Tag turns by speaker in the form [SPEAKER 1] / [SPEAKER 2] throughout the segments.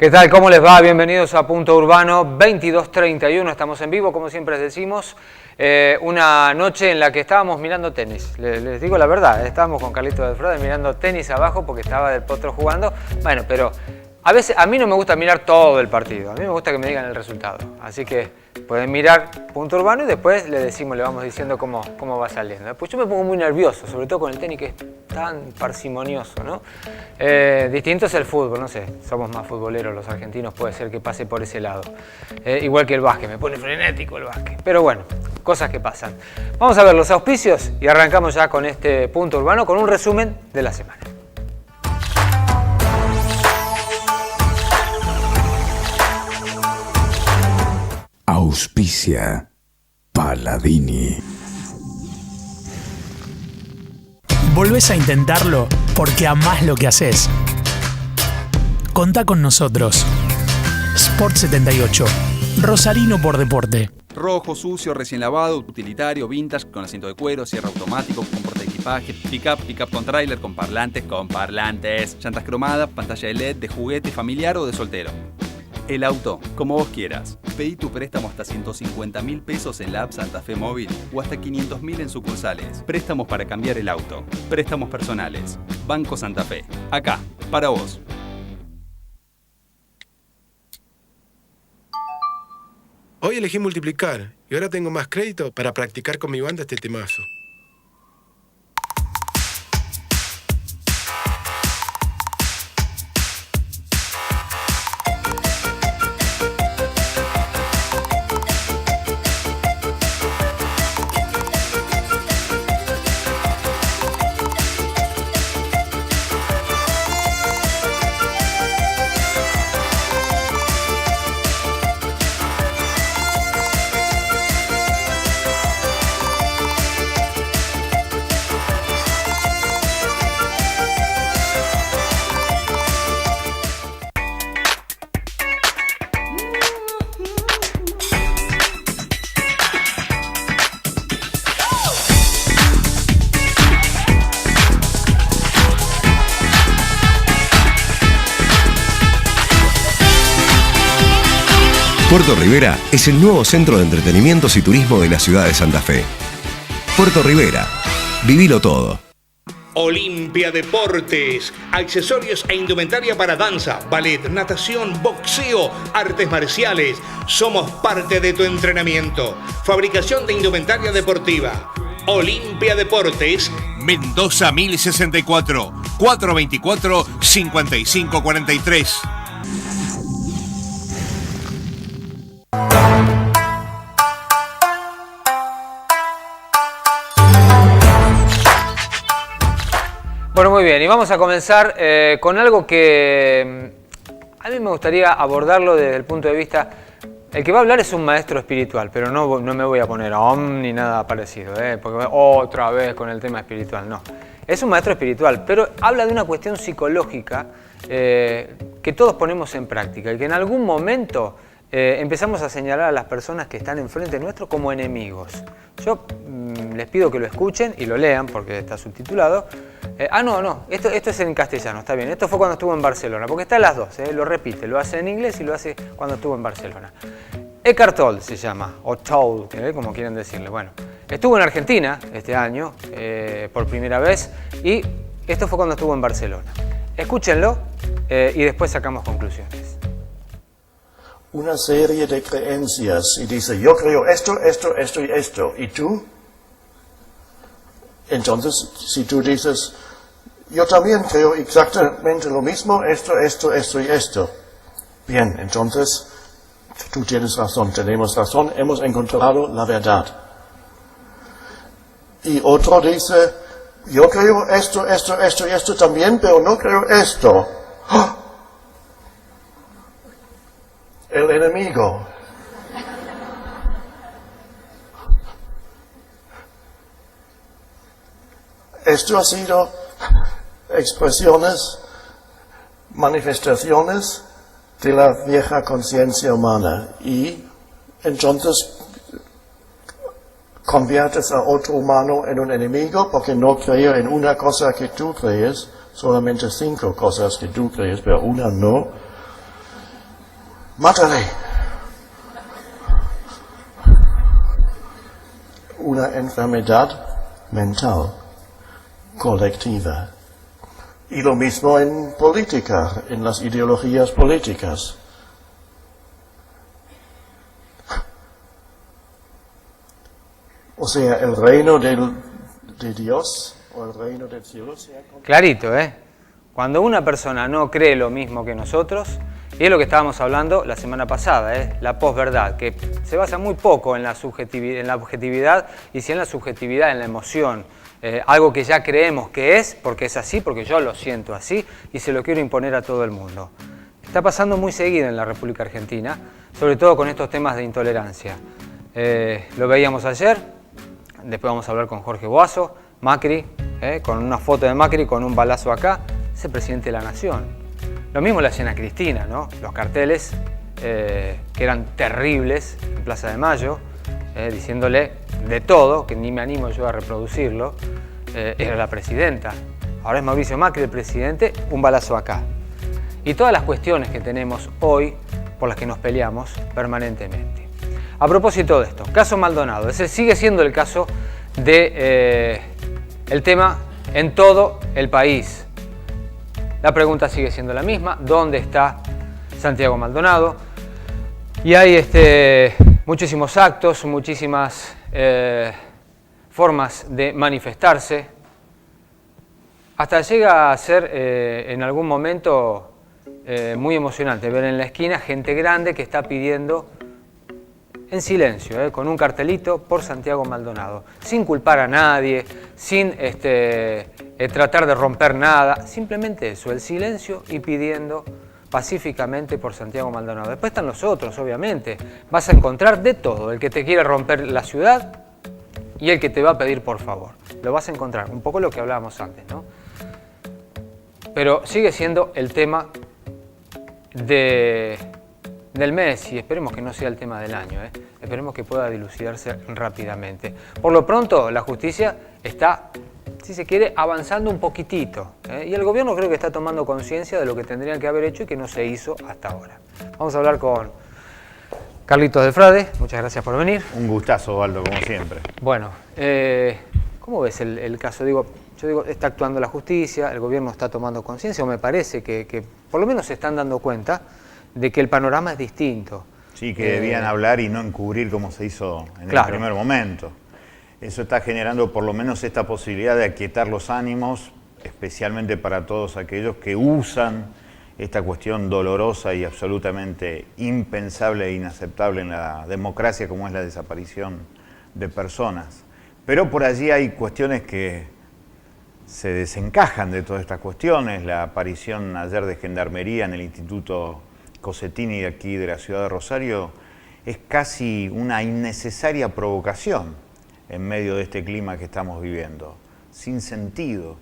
[SPEAKER 1] ¿Qué tal? ¿Cómo les va? Bienvenidos a Punto Urbano 2231. Estamos en vivo, como siempre les decimos. Una noche en la que estábamos mirando tenis. Les digo la verdad, estábamos con Carlito del Frode mirando tenis abajo porque estaba Del Potro jugando. Bueno, pero a veces a mí no me gusta mirar todo el partido. A mí me gusta que me digan el resultado. Así que pueden mirar Punto Urbano y después le vamos diciendo cómo va saliendo. Pues yo me pongo muy nervioso, sobre todo con el tenis que es tan parsimonioso, ¿no? Distinto es el fútbol, no sé, somos más futboleros los argentinos, puede ser que pase por ese lado. Igual que el básquet, me pone frenético el básquet. Pero bueno, cosas que pasan. Vamos a ver los auspicios y arrancamos ya con este Punto Urbano con un resumen de la semana.
[SPEAKER 2] Auspicia Paladini.
[SPEAKER 3] Volvés a intentarlo porque amás lo que haces. Contá con nosotros. Sport 78. Rosarino por deporte.
[SPEAKER 4] Rojo, sucio, recién lavado, utilitario, vintage, con asiento de cuero, cierre automático, con portaequipaje, pick-up con tráiler, con parlantes, llantas cromadas, pantalla de LED, de juguete, familiar o de soltero. El auto, como vos quieras. Pedí tu préstamo hasta 150.000 pesos en la app Santa Fe Móvil o hasta 500.000 en sucursales. Préstamos para cambiar el auto. Préstamos personales. Banco Santa Fe. Acá, para vos.
[SPEAKER 5] Hoy elegí multiplicar y ahora tengo más crédito para practicar con mi banda este temazo.
[SPEAKER 6] Puerto Rivera es el nuevo centro de entretenimientos y turismo de la ciudad de Santa Fe. Puerto Rivera, vivilo todo.
[SPEAKER 7] Olimpia Deportes, accesorios e indumentaria para danza, ballet, natación, boxeo, artes marciales. Somos parte de tu entrenamiento. Fabricación de indumentaria deportiva. Olimpia Deportes, Mendoza 1064, 424-5543.
[SPEAKER 1] Bueno, muy bien, y vamos a comenzar con algo que a mí me gustaría abordarlo desde el punto de vista. El que va a hablar es un maestro espiritual, pero no me voy a poner ni nada parecido, porque otra vez con el tema espiritual, no. Es un maestro espiritual, pero habla de una cuestión psicológica que todos ponemos en práctica y que en algún momento empezamos a señalar a las personas que están enfrente nuestro como enemigos. Yo les pido que lo escuchen y lo lean porque está subtitulado. Esto es en castellano, está bien. Esto fue cuando estuvo en Barcelona, porque está en las dos, lo repite, lo hace en inglés y lo hace cuando estuvo en Barcelona. Eckhart Tolle se llama, o Tolle, como quieran decirle. Bueno, estuvo en Argentina este año por primera vez y esto fue cuando estuvo en Barcelona. Escúchenlo y después sacamos conclusiones.
[SPEAKER 8] Una serie de creencias y dice, yo creo esto y esto, ¿y tú? Entonces, si tú dices, yo también creo exactamente lo mismo, esto y esto. Bien, entonces, tú tienes razón, tenemos razón, hemos encontrado la verdad. Y otro dice, yo creo esto y esto también, pero no creo esto. ¡Oh! El enemigo. Esto ha sido expresiones, manifestaciones de la vieja conciencia humana y entonces conviertes a otro humano en un enemigo porque no cree en una cosa que tú crees, solamente 5 cosas que tú crees, pero una no. Mataré. Una enfermedad mental colectiva. Y lo mismo en política, en las ideologías políticas. O sea, el reino de Dios o el reino del cielo se ha...
[SPEAKER 1] Clarito, ¿eh? Cuando una persona no cree lo mismo que nosotros, y es lo que estábamos hablando la semana pasada, la posverdad, que se basa muy poco en la objetividad y sí en la subjetividad, en la emoción. Algo que ya creemos que es, porque es así, porque yo lo siento así y se lo quiero imponer a todo el mundo. Está pasando muy seguido en la República Argentina, sobre todo con estos temas de intolerancia. Lo veíamos ayer, después vamos a hablar con Jorge Boazo, Macri, con una foto de Macri con un balazo acá, es el presidente de la nación. Lo mismo le hacían a Cristina, ¿no? Los carteles que eran terribles en Plaza de Mayo, diciéndole de todo, que ni me animo yo a reproducirlo, era la presidenta. Ahora es Mauricio Macri el presidente, un balazo acá. Y todas las cuestiones que tenemos hoy por las que nos peleamos permanentemente. A propósito de esto, caso Maldonado, ese sigue siendo el caso de el tema en todo el país. La pregunta sigue siendo la misma, ¿dónde está Santiago Maldonado? Y hay muchísimos actos, muchísimas formas de manifestarse. Hasta llega a ser en algún momento muy emocionante ver en la esquina gente grande que está pidiendo en silencio, con un cartelito por Santiago Maldonado, sin culpar a nadie, sin tratar de romper nada, simplemente eso, el silencio y pidiendo pacíficamente por Santiago Maldonado. Después están los otros, obviamente, vas a encontrar de todo, el que te quiere romper la ciudad y el que te va a pedir por favor, lo vas a encontrar, un poco lo que hablábamos antes, ¿no? Pero sigue siendo el tema del mes y esperemos que no sea el tema del año, esperemos que pueda dilucidarse rápidamente. Por lo pronto la justicia está, si se quiere, avanzando un poquitito, y el gobierno creo que está tomando conciencia de lo que tendrían que haber hecho y que no se hizo hasta ahora. Vamos a hablar con Carlitos del Frade, muchas gracias por venir.
[SPEAKER 9] Un gustazo, Osvaldo, como siempre.
[SPEAKER 1] Bueno, ¿cómo ves el caso? Yo digo, está actuando la justicia, el gobierno está tomando conciencia, o me parece que por lo menos se están dando cuenta de que el panorama es distinto.
[SPEAKER 9] Sí, que debían hablar y no encubrir como se hizo en el primer momento. Eso está generando por lo menos esta posibilidad de aquietar los ánimos, especialmente para todos aquellos que usan esta cuestión dolorosa y absolutamente impensable e inaceptable en la democracia como es la desaparición de personas. Pero por allí hay cuestiones que se desencajan de todas estas cuestiones. La aparición ayer de Gendarmería en el Instituto Cosetini de aquí de la ciudad de Rosario es casi una innecesaria provocación en medio de este clima que estamos viviendo, sin sentido.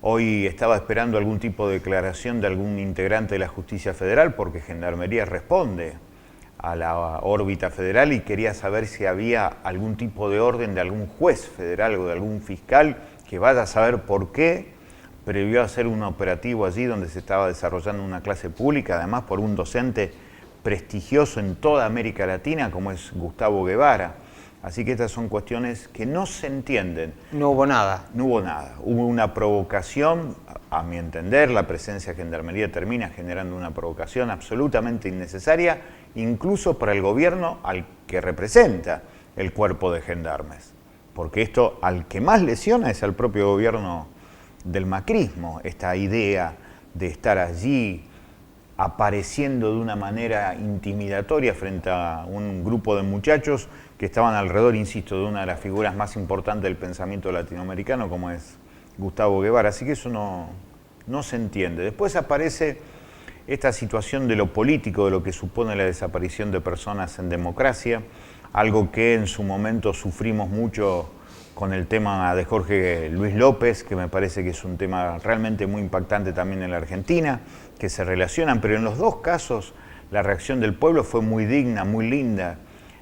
[SPEAKER 9] Hoy estaba esperando algún tipo de declaración de algún integrante de la Justicia Federal porque Gendarmería responde a la órbita federal y quería saber si había algún tipo de orden de algún juez federal o de algún fiscal que vaya a saber por qué previó hacer un operativo allí donde se estaba desarrollando una clase pública, además por un docente prestigioso en toda América Latina como es Gustavo Guevara. Así que estas son cuestiones que no se entienden.
[SPEAKER 1] No hubo nada.
[SPEAKER 9] No hubo nada. Hubo una provocación, a mi entender, la presencia de Gendarmería termina generando una provocación absolutamente innecesaria, incluso para el gobierno al que representa el cuerpo de gendarmes. Porque esto al que más lesiona es al propio gobierno del macrismo, esta idea de estar allí apareciendo de una manera intimidatoria frente a un grupo de muchachos que estaban alrededor, insisto, de una de las figuras más importantes del pensamiento latinoamericano como es Gustavo Guevara. Así que eso no se entiende. Después aparece esta situación de lo político, de lo que supone la desaparición de personas en democracia, algo que en su momento sufrimos mucho con el tema de Jorge Luis López, que me parece que es un tema realmente muy impactante también en la Argentina, que se relacionan, pero en los dos casos la reacción del pueblo fue muy digna, muy linda.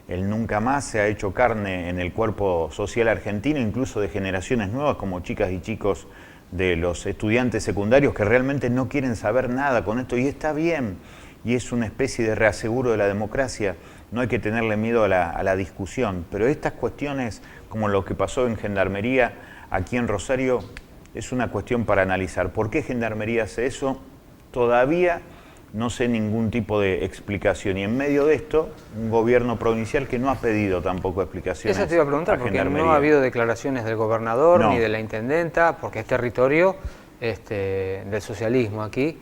[SPEAKER 9] El nunca más se ha hecho carne en el cuerpo social argentino, incluso de generaciones nuevas como chicas y chicos de los estudiantes secundarios que realmente no quieren saber nada con esto, y está bien. y es una especie de reaseguro de la democracia. No hay que tenerle miedo a la discusión, pero estas cuestiones, como lo que pasó en Gendarmería aquí en Rosario, es una cuestión para analizar. ¿Por qué Gendarmería hace eso? Todavía no sé ningún tipo de explicación. Y en medio de esto, un gobierno provincial que no ha pedido tampoco explicaciones.
[SPEAKER 1] Eso te iba a preguntar, porque no ha habido declaraciones del gobernador ni de la intendenta, porque es territorio del socialismo aquí,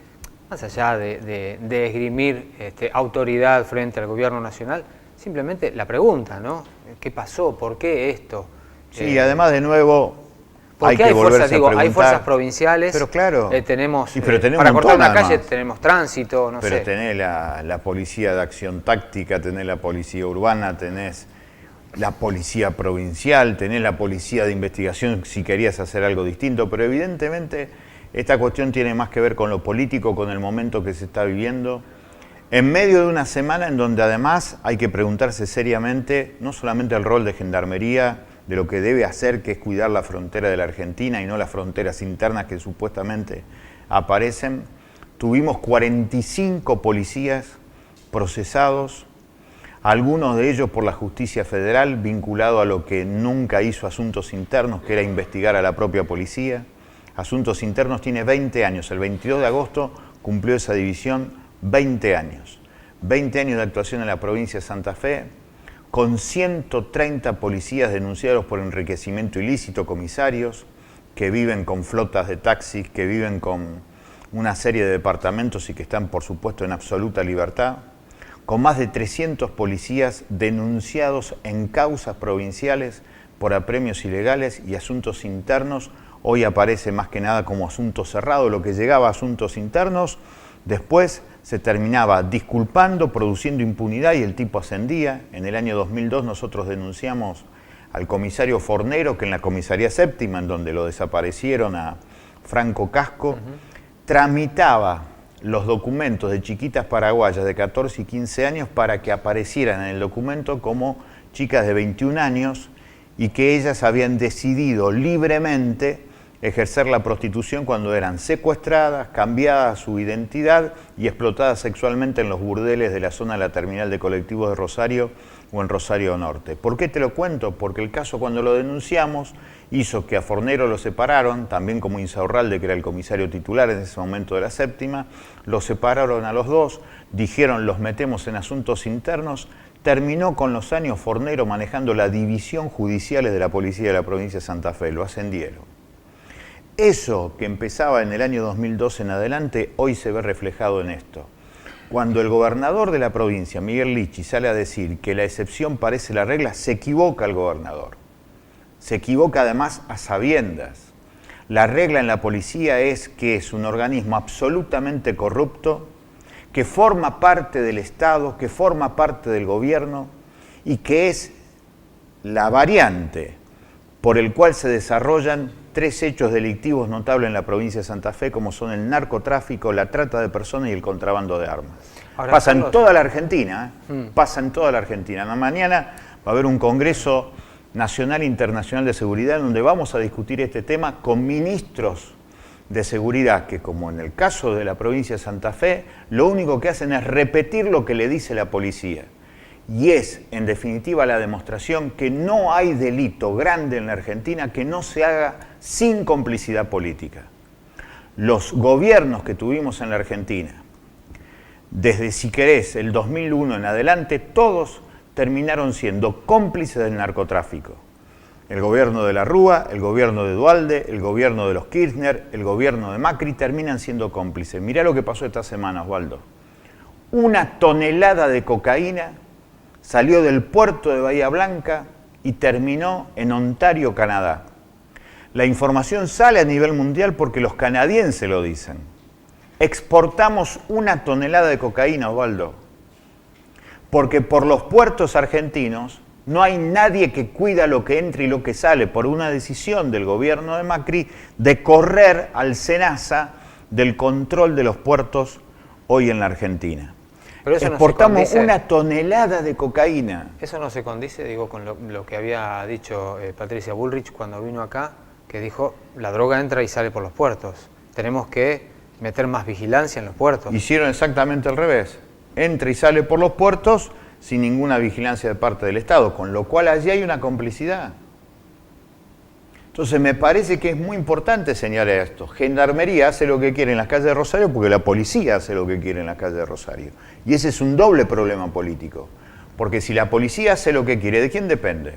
[SPEAKER 1] más allá de esgrimir autoridad frente al gobierno nacional, simplemente la pregunta, ¿no? ¿Qué pasó? ¿Por qué esto?
[SPEAKER 9] Sí, además de nuevo...
[SPEAKER 1] Porque hay fuerzas, hay fuerzas provinciales,
[SPEAKER 9] pero claro,
[SPEAKER 1] tenemos,
[SPEAKER 9] pero tenemos
[SPEAKER 1] para cortar una calle tenemos tránsito, no sé.
[SPEAKER 9] Pero tenés la policía de acción táctica, tenés la policía urbana, tenés la policía provincial, tenés la policía de investigación si querías hacer algo distinto, pero evidentemente esta cuestión tiene más que ver con lo político, con el momento que se está viviendo, en medio de una semana en donde además hay que preguntarse seriamente no solamente el rol de Gendarmería, de lo que debe hacer, que es cuidar la frontera de la Argentina y no las fronteras internas que supuestamente aparecen. Tuvimos 45 policías procesados, algunos de ellos por la justicia federal, vinculado a lo que nunca hizo Asuntos Internos, que era investigar a la propia policía. Asuntos Internos tiene 20 años, el 22 de agosto cumplió esa división 20 años. 20 años de actuación en la provincia de Santa Fe, con 130 policías denunciados por enriquecimiento ilícito, comisarios, que viven con flotas de taxis, que viven con una serie de departamentos y que están, por supuesto, en absoluta libertad, con más de 300 policías denunciados en causas provinciales por apremios ilegales y asuntos internos. Hoy aparece más que nada como asunto cerrado, lo que llegaba a asuntos internos, después se terminaba disculpando, produciendo impunidad y el tipo ascendía. En el año 2002 nosotros denunciamos al comisario Fornero, que en la comisaría séptima, en donde lo desaparecieron a Franco Casco, tramitaba los documentos de chiquitas paraguayas de 14 y 15 años para que aparecieran en el documento como chicas de 21 años y que ellas habían decidido libremente ejercer la prostitución cuando eran secuestradas, cambiadas su identidad y explotadas sexualmente en los burdeles de la zona de la terminal de colectivos de Rosario o en Rosario Norte. ¿Por qué te lo cuento? Porque el caso, cuando lo denunciamos, hizo que a Fornero lo separaron, también como Insaurralde, que era el comisario titular en ese momento de la séptima, lo separaron a los dos, dijeron los metemos en asuntos internos. Terminó con los años Fornero manejando la división judiciales de la policía de la provincia de Santa Fe, lo ascendieron. Eso que empezaba en el año 2002 en adelante, hoy se ve reflejado en esto. Cuando el gobernador de la provincia, Miguel Lichi, sale a decir que la excepción parece la regla, se equivoca el gobernador. Se equivoca además a sabiendas. La regla en la policía es que es un organismo absolutamente corrupto, que forma parte del Estado, que forma parte del gobierno y que es la variante por el cual se desarrollan 3 hechos delictivos notables en la provincia de Santa Fe, como son el narcotráfico, la trata de personas y el contrabando de armas. Ahora, pasa en toda la Argentina, pasa en toda la Argentina. Mañana va a haber un Congreso Nacional e Internacional de Seguridad donde vamos a discutir este tema con ministros de seguridad que, como en el caso de la provincia de Santa Fe, lo único que hacen es repetir lo que le dice la policía. Y es, en definitiva, la demostración que no hay delito grande en la Argentina que no se haga sin complicidad política. Los gobiernos que tuvimos en la Argentina, desde, si querés, el 2001 en adelante, todos terminaron siendo cómplices del narcotráfico. El gobierno de la Rúa, el gobierno de Duhalde, el gobierno de los Kirchner, el gobierno de Macri terminan siendo cómplices. Mirá lo que pasó esta semana, Osvaldo. 1 tonelada de cocaína salió del puerto de Bahía Blanca y terminó en Ontario, Canadá. La información sale a nivel mundial porque los canadienses lo dicen. Exportamos 1 tonelada de cocaína, Osvaldo, porque por los puertos argentinos no hay nadie que cuida lo que entra y lo que sale por una decisión del gobierno de Macri de correr al SENASA del control de los puertos hoy en la Argentina. Pero eso exportamos no se condice, 1 tonelada de cocaína.
[SPEAKER 1] Eso no se condice, digo, con lo que había dicho Patricia Bullrich cuando vino acá, que dijo, la droga entra y sale por los puertos. Tenemos que meter más vigilancia en los puertos.
[SPEAKER 9] Hicieron exactamente al revés. entra y sale por los puertos sin ninguna vigilancia de parte del Estado, con lo cual allí hay una complicidad. Entonces me parece que es muy importante señalar esto. Gendarmería hace lo que quiere en las calles de Rosario porque la policía hace lo que quiere en las calles de Rosario. Y ese es un doble problema político. Porque si la policía hace lo que quiere, ¿de quién depende?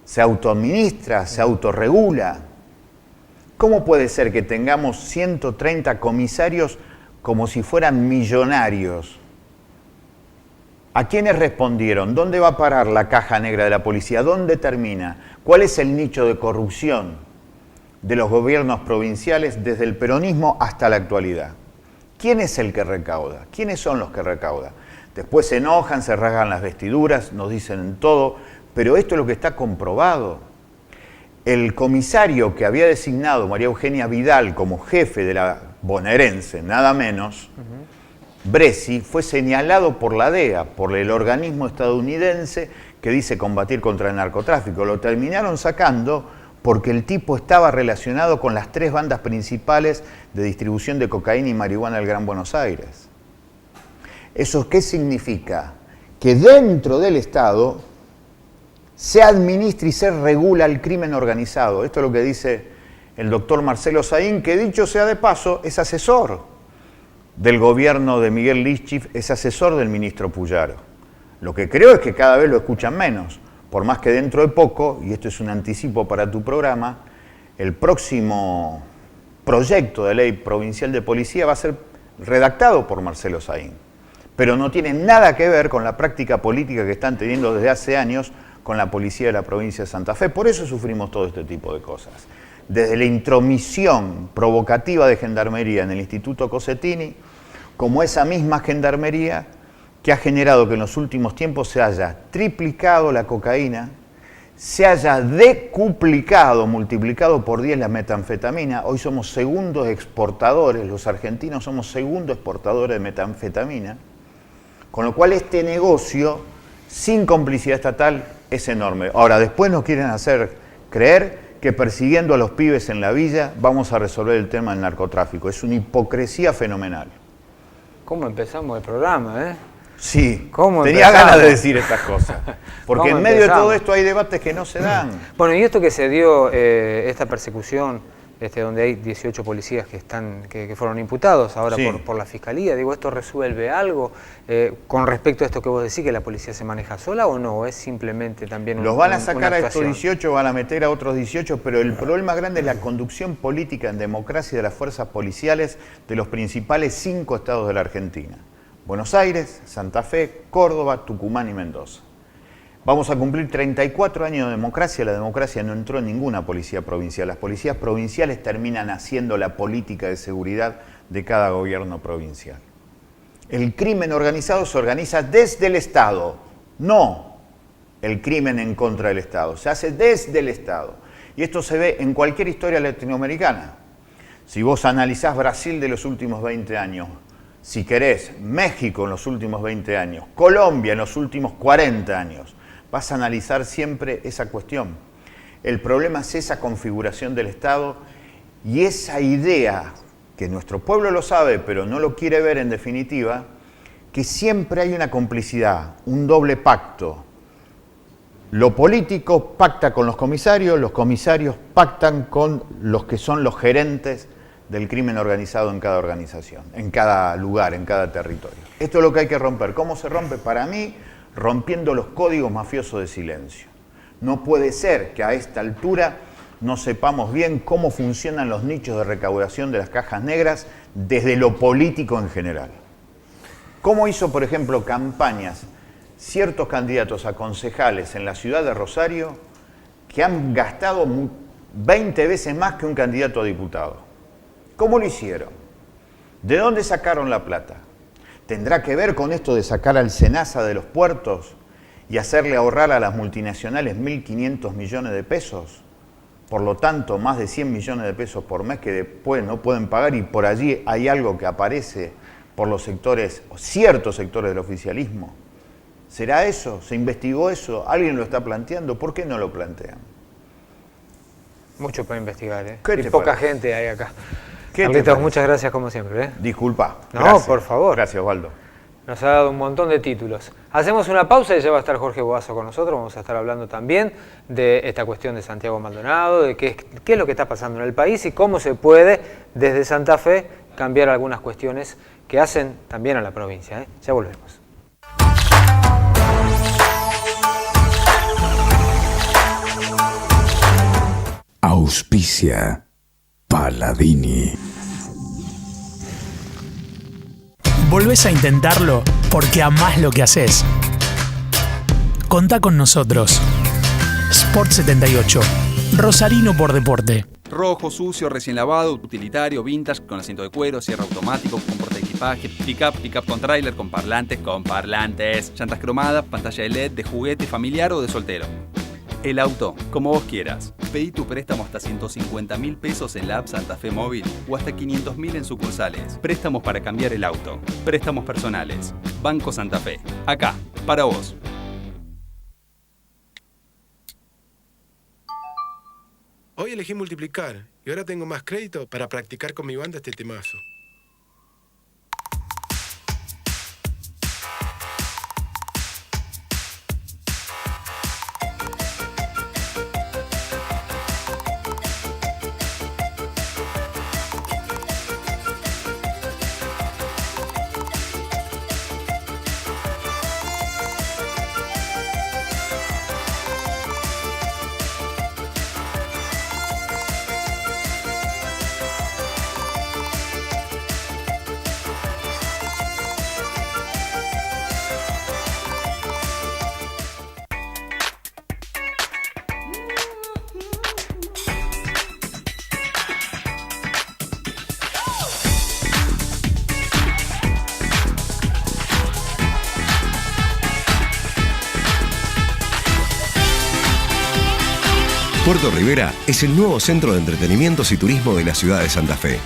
[SPEAKER 9] ¿Se autoadministra? ¿Se autorregula? ¿Cómo puede ser que tengamos 130 comisarios como si fueran millonarios? ¿A quiénes respondieron? ¿Dónde va a parar la caja negra de la policía? ¿Dónde termina? ¿Cuál es el nicho de corrupción de los gobiernos provinciales desde el peronismo hasta la actualidad? ¿Quién es el que recauda? ¿Quiénes son los que recaudan? Después se enojan, se rasgan las vestiduras, nos dicen todo, pero esto es lo que está comprobado. El comisario que había designado María Eugenia Vidal como jefe de la bonaerense, nada menos, Bressi, fue señalado por la DEA, por el organismo estadounidense que dice combatir contra el narcotráfico. Lo terminaron sacando porque el tipo estaba relacionado con las 3 bandas principales de distribución de cocaína y marihuana del Gran Buenos Aires. ¿Eso qué significa? Que dentro del Estado se administra y se regula el crimen organizado. Esto es lo que dice el doctor Marcelo Saín, que dicho sea de paso, es asesor del gobierno de Miguel Lischif, es asesor del ministro Puyaro. Lo que creo es que cada vez lo escuchan menos, por más que dentro de poco, y esto es un anticipo para tu programa, el próximo proyecto de ley provincial de policía va a ser redactado por Marcelo Saín, pero no tiene nada que ver con la práctica política que están teniendo desde hace años con la policía de la provincia de Santa Fe. Por eso sufrimos todo este tipo de cosas. Desde la intromisión provocativa de Gendarmería en el Instituto Cosetini, como esa misma Gendarmería que ha generado que en los últimos tiempos se haya triplicado la cocaína, se haya decuplicado, multiplicado por 10 la metanfetamina. Hoy somos segundos exportadores, los argentinos somos segundos exportadores de metanfetamina, con lo cual este negocio, sin complicidad estatal, es enorme. Ahora, después nos quieren hacer creer que persiguiendo a los pibes en la villa vamos a resolver el tema del narcotráfico. Es una hipocresía fenomenal.
[SPEAKER 1] ¿Cómo empezamos el programa, eh?
[SPEAKER 9] Sí, tenía ganas de decir estas cosas. Porque en medio de todo esto hay debates que no se dan.
[SPEAKER 1] Bueno, y esto que se dio, esta persecución, donde hay 18 policías que fueron imputados ahora
[SPEAKER 9] Sí.
[SPEAKER 1] por la Fiscalía, digo, ¿esto resuelve algo con respecto a esto que vos decís, que la policía se maneja sola o no? ¿O es simplemente también
[SPEAKER 9] Los van a sacar a estos 18, van a meter a otros 18, pero el problema grande es la conducción política en democracia de las fuerzas policiales de los principales 5 estados de la Argentina. Buenos Aires, Santa Fe, Córdoba, Tucumán y Mendoza. Vamos a cumplir 34 años de democracia. La democracia no entró en ninguna policía provincial. Las policías provinciales terminan haciendo la política de seguridad de cada gobierno provincial. El crimen organizado se organiza desde el Estado, no el crimen en contra del Estado. Se hace desde el Estado. Y esto se ve en cualquier historia latinoamericana. Si vos analizás Brasil de los últimos 20 años, si querés, México en los últimos 20 años, Colombia en los últimos 40 años, vas a analizar siempre esa cuestión. El problema es esa configuración del Estado y esa idea, que nuestro pueblo lo sabe, pero no lo quiere ver en definitiva, que siempre hay una complicidad, un doble pacto. Lo político pacta con los comisarios pactan con los que son los gerentes del crimen organizado en cada organización, en cada lugar, en cada territorio. Esto es lo que hay que romper. ¿Cómo se rompe? Para mí, rompiendo los códigos mafiosos de silencio. No puede ser que a esta altura no sepamos bien cómo funcionan los nichos de recaudación de las cajas negras desde lo político en general. ¿Cómo hizo, por ejemplo, campañas ciertos candidatos a concejales en la ciudad de Rosario que han gastado 20 veces más que un candidato a diputado? ¿Cómo lo hicieron? ¿De dónde sacaron la plata? ¿Tendrá que ver con esto de sacar al SENASA de los puertos y hacerle ahorrar a las multinacionales 1.500 millones de pesos? Por lo tanto, más de 100 millones de pesos por mes que después no pueden pagar, y por allí hay algo que aparece por los sectores, o ciertos sectores del oficialismo. ¿Será eso? ¿Se investigó eso? ¿Alguien lo está planteando? ¿Por qué no lo plantean?
[SPEAKER 1] Mucho para investigar, ¿eh?
[SPEAKER 9] ¿Qué
[SPEAKER 1] Y
[SPEAKER 9] te
[SPEAKER 1] poca
[SPEAKER 9] parece?
[SPEAKER 1] gente hay acá.
[SPEAKER 9] ¿Qué te
[SPEAKER 1] Carlitos,
[SPEAKER 9] parece?
[SPEAKER 1] muchas gracias como siempre, ¿eh?
[SPEAKER 9] Disculpa.
[SPEAKER 1] No,
[SPEAKER 9] Gracias.
[SPEAKER 1] por favor.
[SPEAKER 9] Gracias, Osvaldo.
[SPEAKER 1] nos ha dado un montón de títulos. Hacemos una pausa y ya va a estar Jorge Boazo con nosotros. Vamos a estar hablando también de esta cuestión de Santiago Maldonado, de qué es lo que está pasando en el país y cómo se puede desde Santa Fe cambiar algunas cuestiones que hacen también a la provincia. Ya volvemos.
[SPEAKER 2] Auspicia Paladini.
[SPEAKER 3] Volvés a intentarlo porque amás lo que haces. Contá con nosotros. Sport 78. Rosarino por deporte.
[SPEAKER 4] Rojo, sucio, recién lavado, utilitario, vintage, con asiento de cuero, cierre automático, con portaequipaje, pick-up con tráiler, con parlantes, llantas cromadas, pantalla de LED, de juguete, familiar o de soltero. El auto, como vos quieras. Pedí tu préstamo hasta 150.000 pesos en la app Santa Fe Móvil o hasta 500.000 en sucursales. Préstamos para cambiar el auto. Préstamos personales. Banco Santa Fe. Acá, para vos.
[SPEAKER 5] Hoy elegí multiplicar y ahora tengo más crédito para practicar con mi banda este temazo.
[SPEAKER 6] Puerto Rivera es el nuevo centro de entretenimientos y turismo de la ciudad de Santa Fe.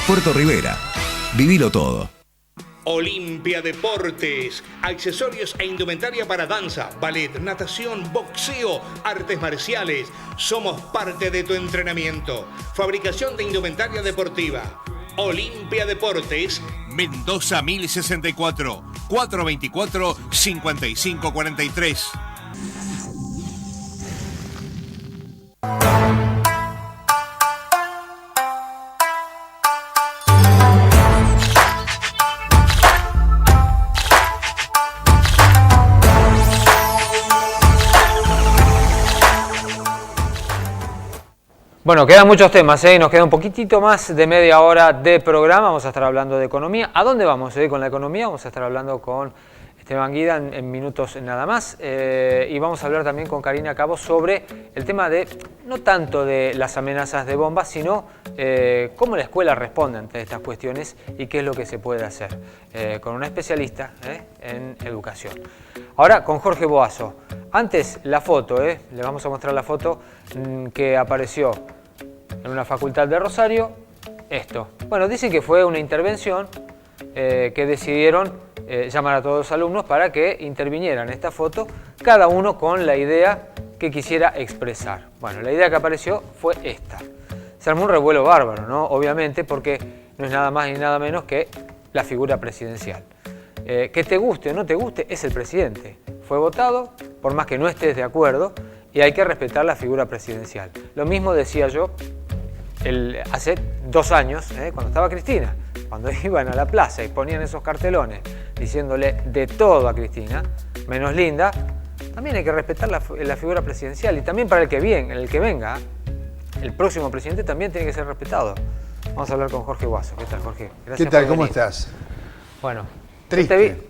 [SPEAKER 6] Puerto Rivera, vivilo todo.
[SPEAKER 7] Olimpia Deportes, accesorios e indumentaria para danza, ballet, natación, boxeo, artes marciales. Somos parte de tu entrenamiento. Fabricación de indumentaria deportiva. Olimpia Deportes, Mendoza 1064, 424-5543.
[SPEAKER 1] Bueno, quedan muchos temas, nos queda un poquitito más de media hora de programa. Vamos a estar hablando de economía. ¿A dónde vamos con la economía? Vamos a estar hablando con Esteban Guida en minutos nada más. Y vamos a hablar también con Karina Cabo sobre el tema de, no tanto de las amenazas de bombas, sino cómo la escuela responde ante estas cuestiones y qué es lo que se puede hacer. Con una especialista en educación. Ahora con Jorge Boazo. Antes la foto, le vamos a mostrar la foto que apareció en una facultad de Rosario. Esto. Bueno, dicen que fue una intervención que decidieron llamar a todos los alumnos para que intervinieran en esta foto, cada uno con la idea que quisiera expresar. Bueno, la idea que apareció fue esta. Se armó un revuelo bárbaro, ¿no? Obviamente, porque no es nada más ni nada menos que la figura presidencial. Que te guste o no te guste, es el presidente. Fue votado, por más que no estés de acuerdo, y hay que respetar la figura presidencial. Lo mismo decía yo hace 2 años, cuando estaba Cristina, cuando iban a la plaza y ponían esos cartelones diciéndole de todo a Cristina, menos linda. También hay que respetar la figura presidencial, y también para el que venga, el próximo presidente también tiene que ser respetado. Vamos a hablar con Jorge Boazo. ¿Qué tal, Jorge? Gracias.
[SPEAKER 10] ¿Qué tal? ¿Cómo estás?
[SPEAKER 1] Bueno,
[SPEAKER 10] triste.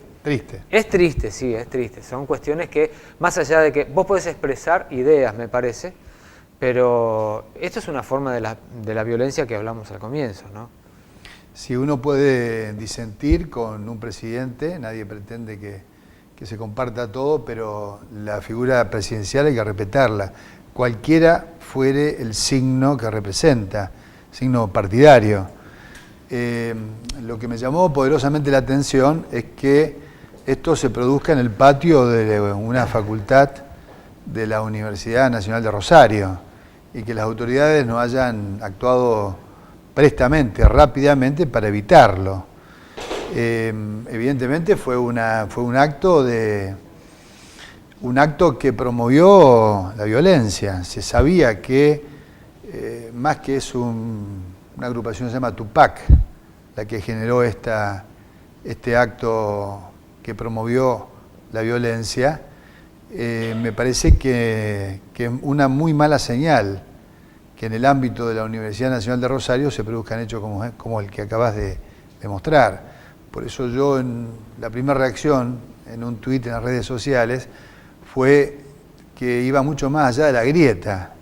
[SPEAKER 1] Es triste, sí, es triste. Son cuestiones que, más allá de que vos podés expresar ideas, me parece, pero esto es una forma de la violencia que hablamos al comienzo, ¿no?
[SPEAKER 10] Si uno puede disentir con un presidente, nadie pretende que se comparta todo, pero la figura presidencial hay que respetarla, cualquiera fuere el signo que representa, signo partidario. Lo que me llamó poderosamente la atención es que esto se produzca en el patio de una facultad de la Universidad Nacional de Rosario y que las autoridades no hayan actuado prestamente, rápidamente para evitarlo. Evidentemente fue un acto que promovió la violencia. Se sabía que, más que es una agrupación que se llama Tupac, la que generó este acto que promovió la violencia, me parece que una muy mala señal que en el ámbito de la Universidad Nacional de Rosario se produzcan hechos como el que acabas de mostrar. Por eso yo, en la primera reacción, en un tuit en las redes sociales, fue que iba mucho más allá de la grieta.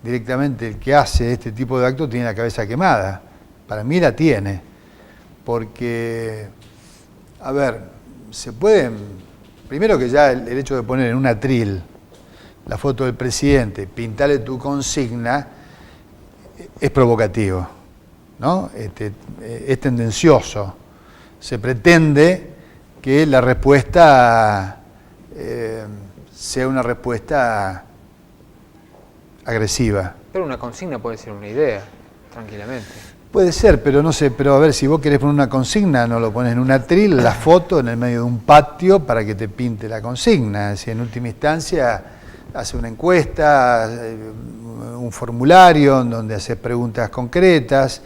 [SPEAKER 10] Directamente el que hace este tipo de actos tiene la cabeza quemada. Para mí la tiene. Porque, a ver, se pueden... Primero que ya el hecho de poner en un atril la foto del presidente, pintarle tu consigna, es provocativo, ¿no? Es tendencioso. Se pretende que la respuesta sea una respuesta agresiva.
[SPEAKER 1] Pero una consigna puede ser una idea, tranquilamente.
[SPEAKER 10] Puede ser, pero no sé, pero a ver, si vos querés poner una consigna, no lo pones en un atril, la foto en el medio de un patio para que te pinte la consigna. Si en última instancia hace una encuesta, un formulario en donde haces preguntas concretas,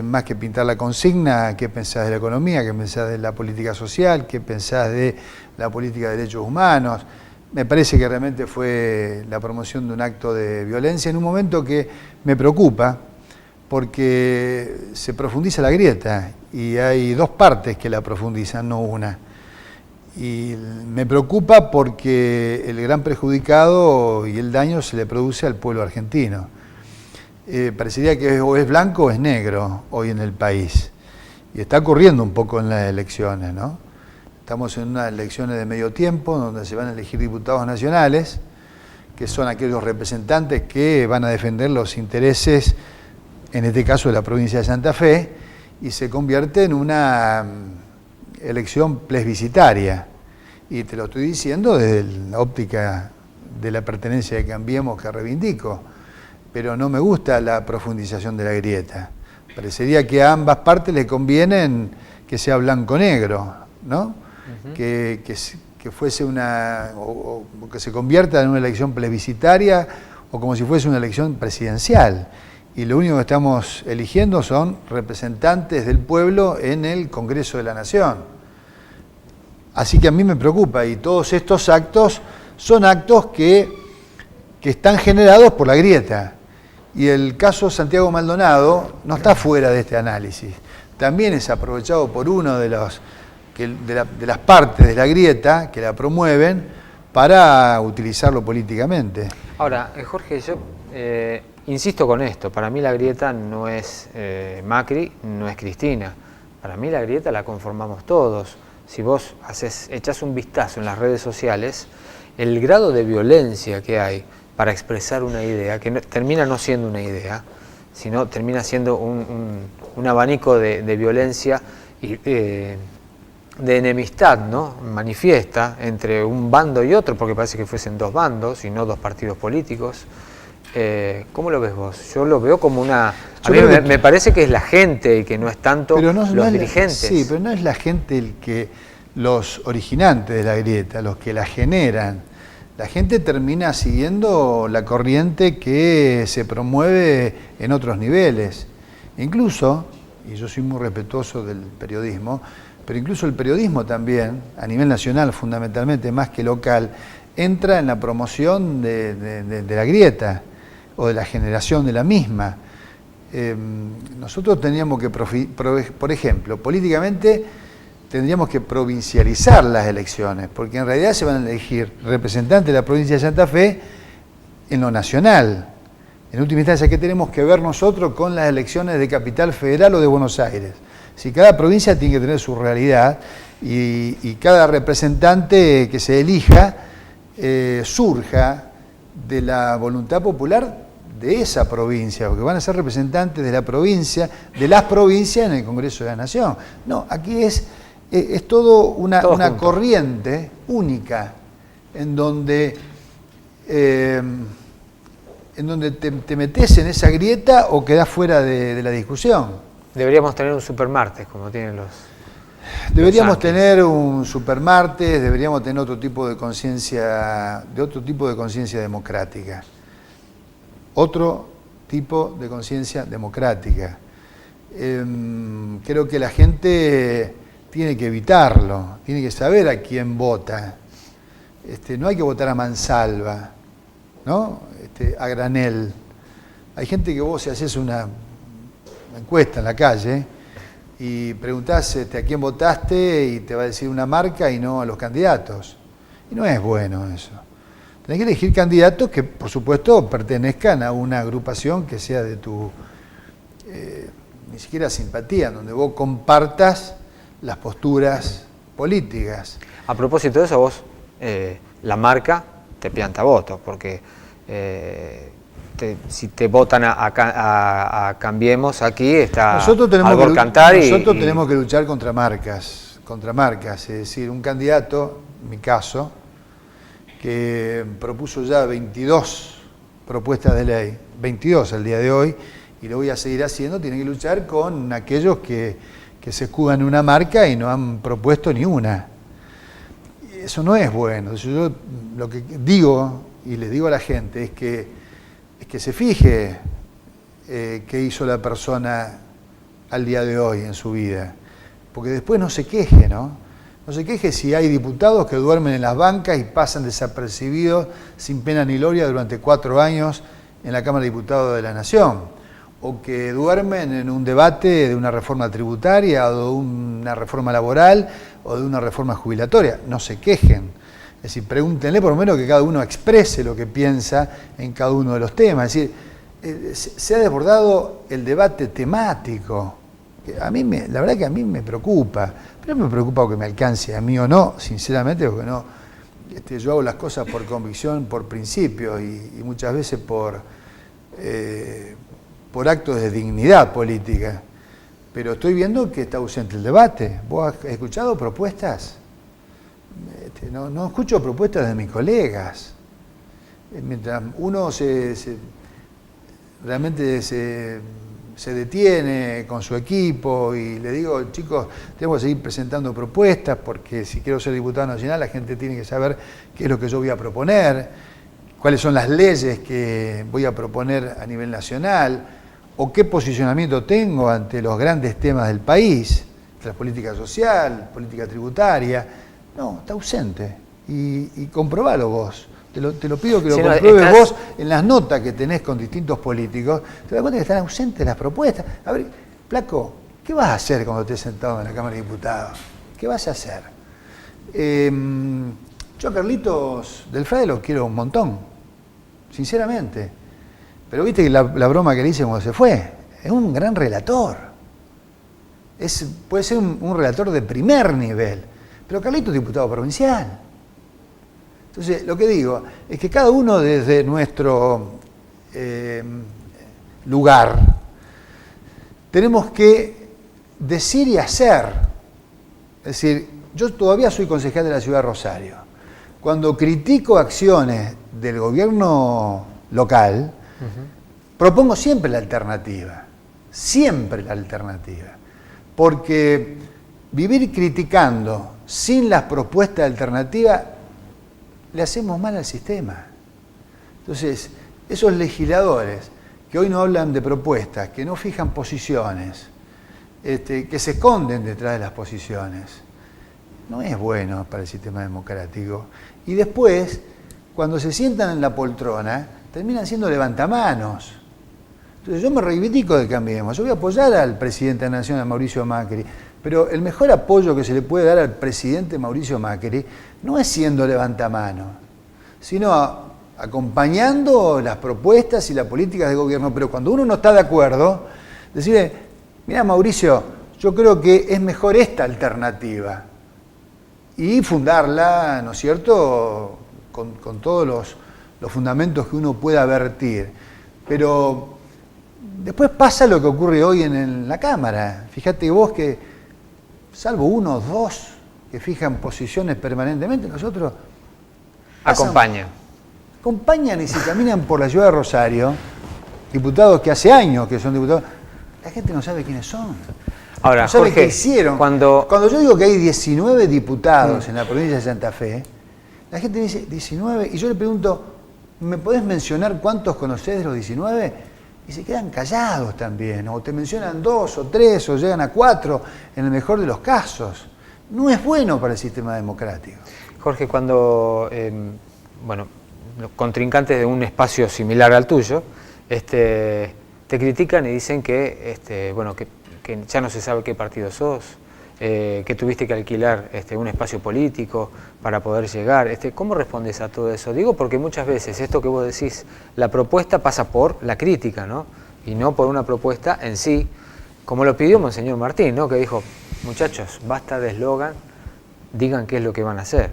[SPEAKER 10] más que pintar la consigna, ¿qué pensás de la economía? ¿Qué pensás de la política social? ¿Qué pensás de la política de derechos humanos? Me parece que realmente fue la promoción de un acto de violencia en un momento que me preocupa, porque se profundiza la grieta y hay dos partes que la profundizan, no una. Y me preocupa porque el gran perjudicado y el daño se le produce al pueblo argentino. Parecería que o es blanco o es negro hoy en el país. Y está ocurriendo un poco en las elecciones, ¿no? Estamos en unas elecciones de medio tiempo donde se van a elegir diputados nacionales, que son aquellos representantes que van a defender los intereses, en este caso de la provincia de Santa Fe, y se convierte en una elección plebiscitaria. Y te lo estoy diciendo desde la óptica de la pertenencia de Cambiemos que reivindico, pero no me gusta la profundización de la grieta. Parecería que a ambas partes le conviene que sea blanco-negro, ¿no? Que fuese o que se convierta en una elección plebiscitaria o como si fuese una elección presidencial. Y lo único que estamos eligiendo son representantes del pueblo en el Congreso de la Nación. Así que a mí me preocupa, y todos estos actos son actos que están generados por la grieta. Y el caso Santiago Maldonado no está fuera de este análisis. También es aprovechado por uno de las partes de la grieta que la promueven para utilizarlo políticamente.
[SPEAKER 1] Ahora, Jorge, yo insisto con esto. Para mí la grieta no es Macri, no es Cristina. Para mí la grieta la conformamos todos. Si vos echás un vistazo en las redes sociales, el grado de violencia que hay para expresar una idea, que termina no siendo una idea, sino termina siendo un abanico de violencia y de enemistad, ¿no? Manifiesta entre un bando y otro, porque parece que fuesen dos bandos y no dos partidos políticos. ¿Cómo lo ves vos? Yo lo veo como una... A mí me parece que es la gente y que no es tanto los dirigentes.
[SPEAKER 10] Sí, pero no es la gente los originantes de la grieta, los que la generan. La gente termina siguiendo la corriente que se promueve en otros niveles. Incluso, y yo soy muy respetuoso del periodismo, pero incluso el periodismo también, a nivel nacional fundamentalmente, más que local, entra en la promoción de la grieta o de la generación de la misma. Nosotros teníamos que, por ejemplo, políticamente tendríamos que provincializar las elecciones, porque en realidad se van a elegir representantes de la provincia de Santa Fe en lo nacional. En última instancia, ¿qué tenemos que ver nosotros con las elecciones de Capital Federal o de Buenos Aires? Si cada provincia tiene que tener su realidad y cada representante que se elija surja de la voluntad popular de esa provincia, porque van a ser representantes de la provincia, de las provincias en el Congreso de la Nación. No, aquí es todo una corriente única en donde te metes en esa grieta o quedás fuera de la discusión.
[SPEAKER 1] Deberíamos tener un supermartes como tienen los
[SPEAKER 10] Deberíamos tener un supermartes, deberíamos tener otro tipo de conciencia, democrática. Otro tipo de conciencia democrática. Creo que la gente tiene que evitarlo, tiene que saber a quién vota. No hay que votar a mansalva, ¿no? A granel. Hay gente que vos, si haces una encuesta en la calle y preguntás a quién votaste y te va a decir una marca y no a los candidatos. Y no es bueno eso. Tenés que elegir candidatos que, por supuesto, pertenezcan a una agrupación que sea de tu, ni siquiera simpatía, donde vos compartas las posturas políticas.
[SPEAKER 1] A propósito de eso, vos, la marca te pianta votos, porque si te votan a Cambiemos, aquí está Albor Cantar
[SPEAKER 10] Nosotros tenemos que luchar contra marcas, es decir, un candidato, en mi caso, que propuso ya 22 propuestas de ley, 22 al día de hoy, y lo voy a seguir haciendo, tiene que luchar con aquellos que se escudan en una marca y no han propuesto ni una. Eso no es bueno. Yo lo que digo, y le digo a la gente, es que se fije qué hizo la persona al día de hoy en su vida, porque después no se queje, ¿no? No se queje si hay diputados que duermen en las bancas y pasan desapercibidos sin pena ni gloria durante 4 años en la Cámara de Diputados de la Nación, o que duermen en un debate de una reforma tributaria o de una reforma laboral o de una reforma jubilatoria. No se quejen. Es decir, pregúntenle por lo menos que cada uno exprese lo que piensa en cada uno de los temas. Es decir, se ha desbordado el debate temático. A mí la verdad que a mí me preocupa, pero me preocupa que me alcance a mí o no, sinceramente, porque no, yo hago las cosas por convicción, por principio y muchas veces por actos de dignidad política. Pero estoy viendo que está ausente el debate. ¿Vos has escuchado propuestas? No escucho propuestas de mis colegas. Mientras uno realmente se detiene con su equipo y le digo, chicos, tengo que seguir presentando propuestas porque si quiero ser diputado nacional la gente tiene que saber qué es lo que yo voy a proponer, cuáles son las leyes que voy a proponer a nivel nacional o qué posicionamiento tengo ante los grandes temas del país, la política social, política tributaria. No, está ausente y comprobalo vos. Te lo pido que lo compruebes vos en las notas que tenés con distintos políticos. Te das cuenta que están ausentes las propuestas. A ver, Flaco, ¿qué vas a hacer cuando estés sentado en la Cámara de Diputados? ¿Qué vas a hacer? Yo a Carlitos del Frade lo quiero un montón, sinceramente. Pero viste que la broma que le hice cuando se fue, es un gran relator. Puede ser un relator de primer nivel. Pero Carlitos es diputado provincial. Entonces, lo que digo es que cada uno desde nuestro lugar tenemos que decir y hacer. Es decir, yo todavía soy concejal de la ciudad de Rosario. Cuando critico acciones del gobierno local, propongo siempre la alternativa. Siempre la alternativa. Porque vivir criticando sin las propuestas alternativas le hacemos mal al sistema. Entonces, esos legisladores que hoy no hablan de propuestas, que no fijan posiciones, que se esconden detrás de las posiciones, no es bueno para el sistema democrático. Y después, cuando se sientan en la poltrona, terminan siendo levantamanos. Entonces yo me reivindico de Cambiemos. Yo voy a apoyar al presidente de la Nación, a Mauricio Macri, pero el mejor apoyo que se le puede dar al presidente Mauricio Macri no es siendo levantamano, sino acompañando las propuestas y las políticas de gobierno. Pero cuando uno no está de acuerdo, decirle, mira Mauricio, yo creo que es mejor esta alternativa. Y fundarla, ¿no es cierto?, con todos los fundamentos que uno pueda vertir. Pero después pasa lo que ocurre hoy en la Cámara. Fíjate vos que, salvo 1 o 2 que fijan posiciones permanentemente, nosotros
[SPEAKER 1] acompañan
[SPEAKER 10] y se caminan por la ciudad de Rosario, diputados que hace años que son diputados, la gente no sabe quiénes son.
[SPEAKER 1] Ahora,
[SPEAKER 10] ¿Sabe
[SPEAKER 1] Jorge,
[SPEAKER 10] qué hicieron?
[SPEAKER 1] Cuando
[SPEAKER 10] yo digo que hay 19 diputados en la provincia de Santa Fe, la gente dice 19, y yo le pregunto, ¿me podés mencionar cuántos conocés de los 19? Y se quedan callados también, o te mencionan 2 o 3, o llegan a 4, en el mejor de los casos. No es bueno para el sistema democrático.
[SPEAKER 1] Jorge, cuando los contrincantes de un espacio similar al tuyo te critican y dicen que ya no se sabe qué partido sos, que tuviste que alquilar un espacio político para poder llegar. ¿Cómo respondes a todo eso? Digo porque muchas veces esto que vos decís, la propuesta pasa por la crítica, ¿no? Y no por una propuesta en sí, como lo pidió Monseñor Martín, ¿no? Que dijo, muchachos, basta de eslogan, digan qué es lo que van a hacer.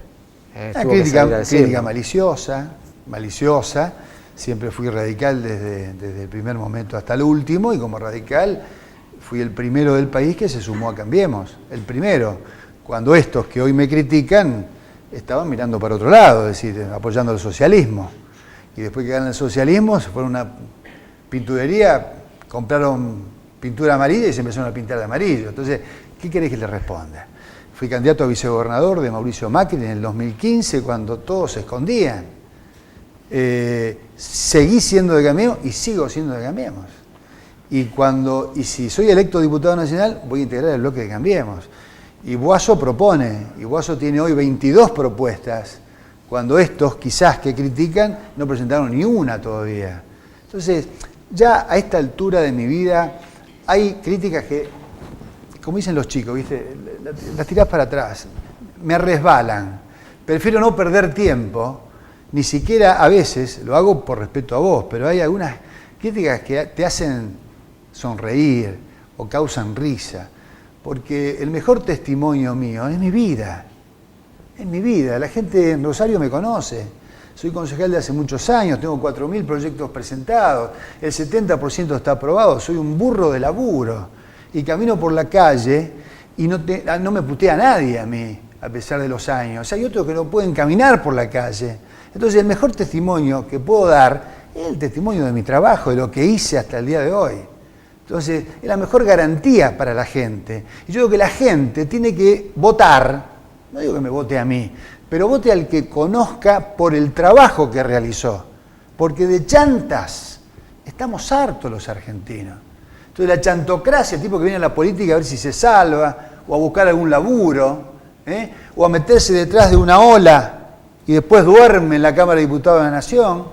[SPEAKER 10] Crítica maliciosa, siempre fui radical desde el primer momento hasta el último, y como radical fui el primero del país que se sumó a Cambiemos, el primero, cuando estos que hoy me critican estaban mirando para otro lado, es decir, apoyando el socialismo. Y después que ganan el socialismo, se fueron a una pinturería, compraron pintura amarilla y se empezaron a pintar de amarillo. Entonces, ¿qué querés que les responda? Fui candidato a vicegobernador de Mauricio Macri en el 2015, cuando todos se escondían. Seguí siendo de Cambiemos y sigo siendo de Cambiemos. Y si soy electo diputado nacional, voy a integrar el bloque de Cambiemos. Y Boazo propone, y Boazo tiene hoy 22 propuestas, cuando estos quizás que critican no presentaron ni una todavía. Entonces, ya a esta altura de mi vida hay críticas que, como dicen los chicos, ¿viste? Las tirás para atrás, me resbalan. Prefiero no perder tiempo, ni siquiera a veces, lo hago por respeto a vos, pero hay algunas críticas que te hacen sonreír o causan risa, porque el mejor testimonio mío es mi vida. Es mi vida. La gente en Rosario me conoce. Soy concejal de hace muchos años, tengo 4.000 proyectos presentados, el 70% está aprobado, soy un burro de laburo. Y camino por la calle y no me putea nadie a mí, a pesar de los años. Hay otros que no pueden caminar por la calle. Entonces el mejor testimonio que puedo dar es el testimonio de mi trabajo, de lo que hice hasta el día de hoy. Entonces es la mejor garantía para la gente. Y yo digo que la gente tiene que votar, no digo que me vote a mí, pero vote al que conozca por el trabajo que realizó. Porque de chantas estamos hartos los argentinos. Entonces la chantocracia, el tipo que viene a la política a ver si se salva, o a buscar algún laburo, o a meterse detrás de una ola y después duerme en la Cámara de Diputados de la Nación,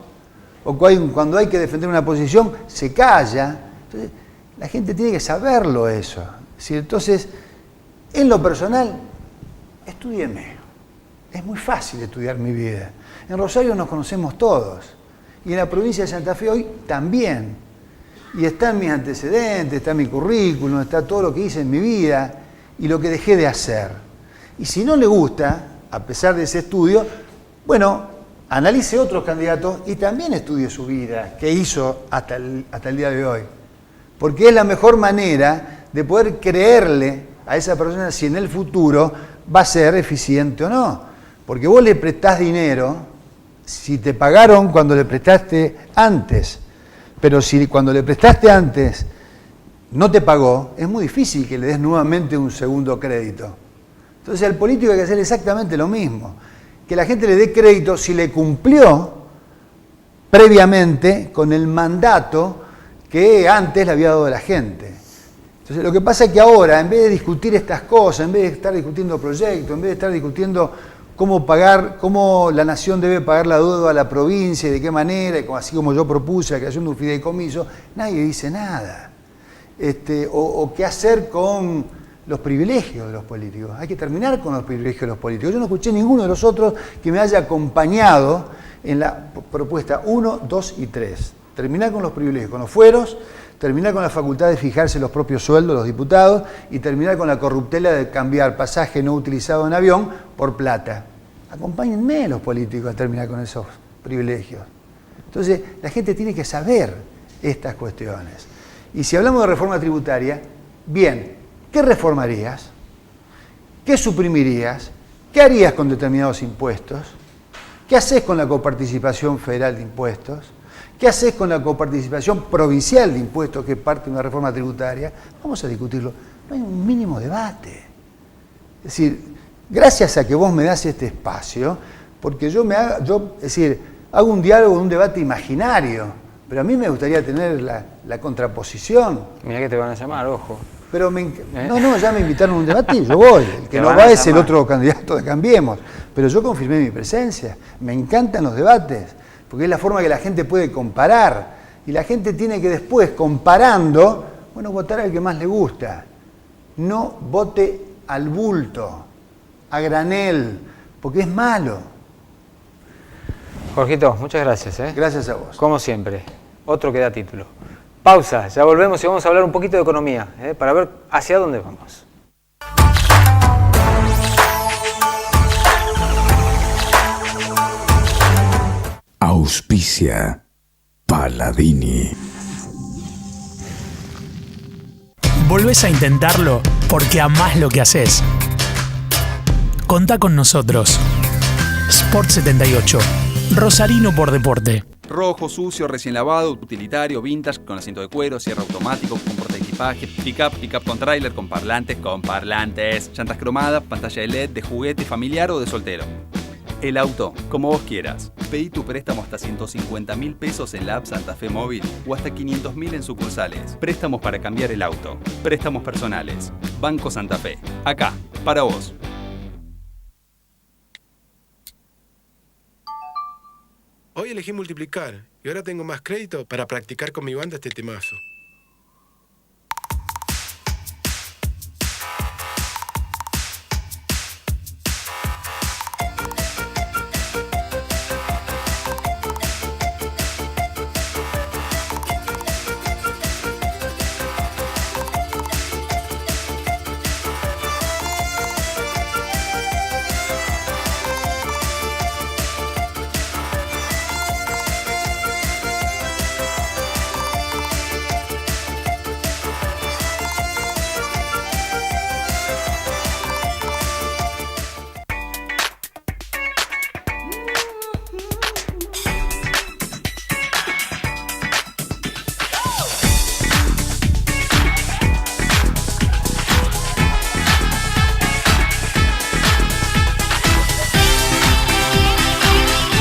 [SPEAKER 10] o cuando hay que defender una posición se calla. Entonces la gente tiene que saberlo eso. ¿Sí? Entonces, en lo personal, estúdienme. Es muy fácil estudiar mi vida. En Rosario nos conocemos todos. Y en la provincia de Santa Fe hoy también. Y están mis antecedentes, está mi currículum, está todo lo que hice en mi vida y lo que dejé de hacer. Y si no le gusta, a pesar de ese estudio, bueno, analice otros candidatos y también estudie su vida, que hizo hasta el día de hoy. Porque es la mejor manera de poder creerle a esa persona si en el futuro va a ser eficiente o no. Porque vos le prestás dinero, si te pagaron cuando le prestaste antes, pero si cuando le prestaste antes no te pagó, es muy difícil que le des nuevamente un segundo crédito. Entonces al político hay que hacer exactamente lo mismo. Que la gente le dé crédito si le cumplió previamente con el mandato que antes le había dado la gente. Entonces lo que pasa es que ahora, en vez de discutir estas cosas, en vez de estar discutiendo proyectos, en vez de estar discutiendo cómo la nación debe pagar la deuda a la provincia y de qué manera, así como yo propuse la creación de un fideicomiso, nadie dice nada. O qué hacer con los privilegios de los políticos. Hay que terminar con los privilegios de los políticos. Yo no escuché ninguno de los otros que me haya acompañado en la propuesta 1, 2 y 3. Terminar con los privilegios, con los fueros, terminar con la facultad de fijarse los propios sueldos de los diputados y terminar con la corruptela de cambiar pasaje no utilizado en avión por plata. Acompáñenme los políticos a terminar con esos privilegios. Entonces, la gente tiene que saber estas cuestiones. Y si hablamos de reforma tributaria, bien, ¿qué reformarías? ¿Qué suprimirías? ¿Qué harías con determinados impuestos? ¿Qué haces con la coparticipación federal de impuestos? ¿Qué haces con la coparticipación provincial de impuestos, que es parte de una reforma tributaria? Vamos a discutirlo no hay un mínimo debate. Es decir, gracias a que vos me das este espacio, porque hago un diálogo, un debate imaginario, pero a mí me gustaría tener la contraposición.
[SPEAKER 1] Mirá que te van a llamar, ojo.
[SPEAKER 10] Pero no, ya me invitaron a un debate y yo voy. El que no va es el otro candidato de Cambiemos. Pero yo confirmé mi presencia. Me encantan los debates, porque es la forma que la gente puede comparar. Y la gente tiene que después, comparando, votar al que más le gusta. No vote al bulto, a granel, porque es malo.
[SPEAKER 1] Jorgito, muchas gracias.
[SPEAKER 10] Gracias a vos.
[SPEAKER 1] Como siempre, otro que da título. Pausa, ya volvemos y vamos a hablar un poquito de economía, para ver hacia dónde vamos.
[SPEAKER 2] Auspicia Paladini.
[SPEAKER 3] Volvés a intentarlo porque amás lo que haces. Contá con nosotros. Sport 78. Rosarino por deporte.
[SPEAKER 4] Rojo, sucio, recién lavado, utilitario, vintage, con asiento de cuero, cierre automático, con portaequipaje, pick-up con tráiler, con parlantes, llantas cromadas, pantalla de LED, de juguete, familiar o de soltero. El auto, como vos quieras. Pedí tu préstamo hasta 150.000 pesos en la app Santa Fe Móvil o hasta 500.000 en sucursales. Préstamos para cambiar el auto. Préstamos personales. Banco Santa Fe. Acá, para vos.
[SPEAKER 5] Hoy elegí multiplicar y ahora tengo más crédito para practicar con mi banda este temazo.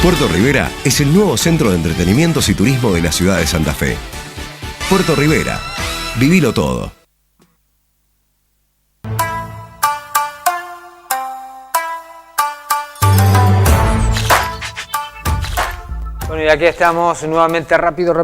[SPEAKER 6] Puerto Rivera es el nuevo centro de entretenimientos y turismo de la ciudad de Santa Fe. Puerto Rivera, vivilo todo.
[SPEAKER 1] Bueno, y aquí estamos nuevamente, rápido,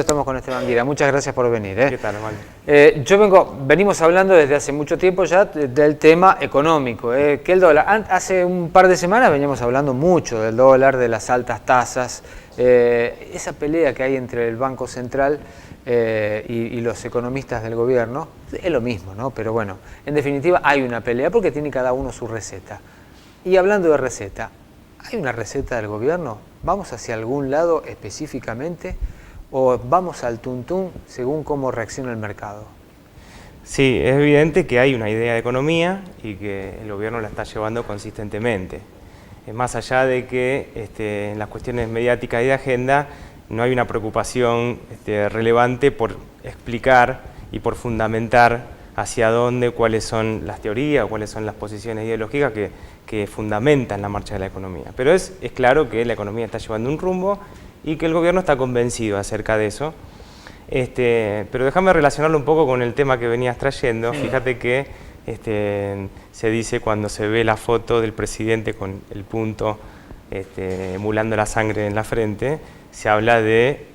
[SPEAKER 1] estamos con Esteban Guira. Muchas gracias por venir.
[SPEAKER 11] ¿Qué tal, Osvaldo?
[SPEAKER 1] Venimos hablando desde hace mucho tiempo ya del tema económico, que el dólar, hace un par de semanas veníamos hablando mucho del dólar, de las altas tasas, esa pelea que hay entre el Banco Central y los economistas del gobierno, es lo mismo, ¿no? Pero bueno, en definitiva hay una pelea porque tiene cada uno su receta. Y hablando de receta, ¿hay una receta del gobierno? ¿Vamos hacia algún lado específicamente o vamos al tuntún según cómo reacciona el mercado?
[SPEAKER 11] Sí, es evidente que hay una idea de economía y que el gobierno la está llevando consistentemente. Más allá de que en las cuestiones mediáticas y de agenda no hay una preocupación relevante por explicar y por fundamentar hacia dónde, cuáles son las teorías, cuáles son las posiciones ideológicas que fundamentan la marcha de la economía. Pero es claro que la economía está llevando un rumbo y que el gobierno está convencido acerca de eso. Pero déjame relacionarlo un poco con el tema que venías trayendo. Fíjate que se dice cuando se ve la foto del presidente con el punto emulando la sangre en la frente, se habla de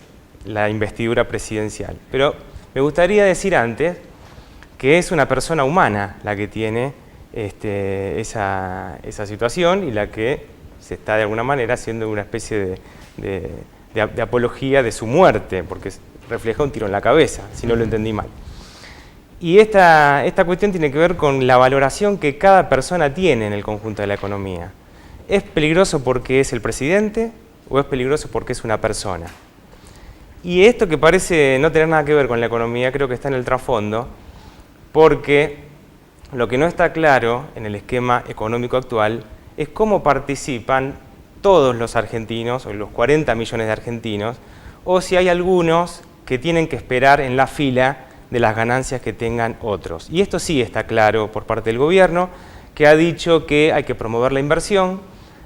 [SPEAKER 11] la investidura presidencial. Pero me gustaría decir antes que es una persona humana la que tiene esa situación y la que se está de alguna manera haciendo una especie de apología de su muerte, porque refleja un tiro en la cabeza, si no lo entendí mal. Y esta cuestión tiene que ver con la valoración que cada persona tiene en el conjunto de la economía. ¿Es peligroso porque es el presidente o es peligroso porque es una persona? Y esto que parece no tener nada que ver con la economía, creo que está en el trasfondo, porque lo que no está claro en el esquema económico actual es cómo participan todos los argentinos, o los 40 millones de argentinos, o si hay algunos que tienen que esperar en la fila de las ganancias que tengan otros. Y esto sí está claro por parte del gobierno, que ha dicho que hay que promover la inversión,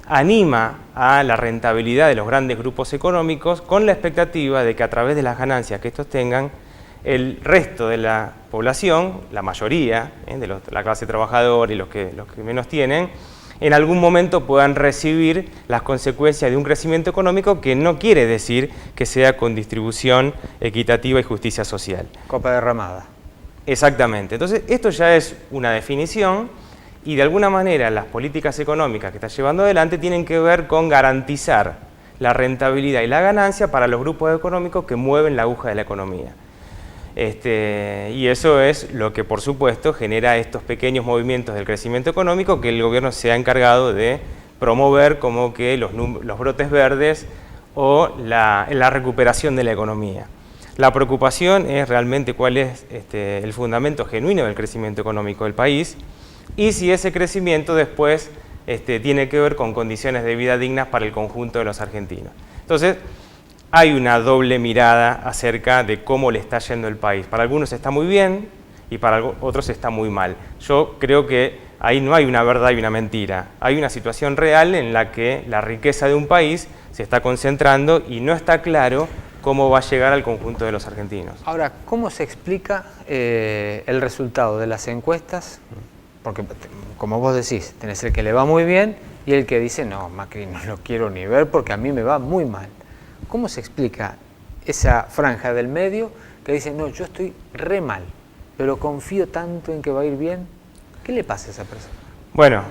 [SPEAKER 11] anima a la rentabilidad de los grandes grupos económicos con la expectativa de que a través de las ganancias que estos tengan, el resto de la población, la mayoría de la clase trabajadora y los que menos tienen, en algún momento puedan recibir las consecuencias de un crecimiento económico que no quiere decir que sea con distribución equitativa y justicia social.
[SPEAKER 1] Copa derramada.
[SPEAKER 11] Exactamente. Entonces, esto ya es una definición y de alguna manera las políticas económicas que está llevando adelante tienen que ver con garantizar la rentabilidad y la ganancia para los grupos económicos que mueven la aguja de la economía. Y eso es lo que, por supuesto, genera estos pequeños movimientos del crecimiento económico que el gobierno se ha encargado de promover como que los brotes verdes o la recuperación de la economía. La preocupación es realmente cuál es el fundamento genuino del crecimiento económico del país y si ese crecimiento después tiene que ver con condiciones de vida dignas para el conjunto de los argentinos. Entonces, hay una doble mirada acerca de cómo le está yendo el país. Para algunos está muy bien y para otros está muy mal. Yo creo que ahí no hay una verdad y una mentira. Hay una situación real en la que la riqueza de un país se está concentrando y no está claro cómo va a llegar al conjunto de los argentinos.
[SPEAKER 1] Ahora, ¿cómo se explica el resultado de las encuestas? Porque, como vos decís, tenés el que le va muy bien y el que dice, no, Macri no lo quiero ni ver porque a mí me va muy mal. ¿Cómo se explica esa franja del medio que dice, no, yo estoy re mal, pero confío tanto en que va a ir bien? ¿Qué le pasa a esa persona?
[SPEAKER 11] Bueno,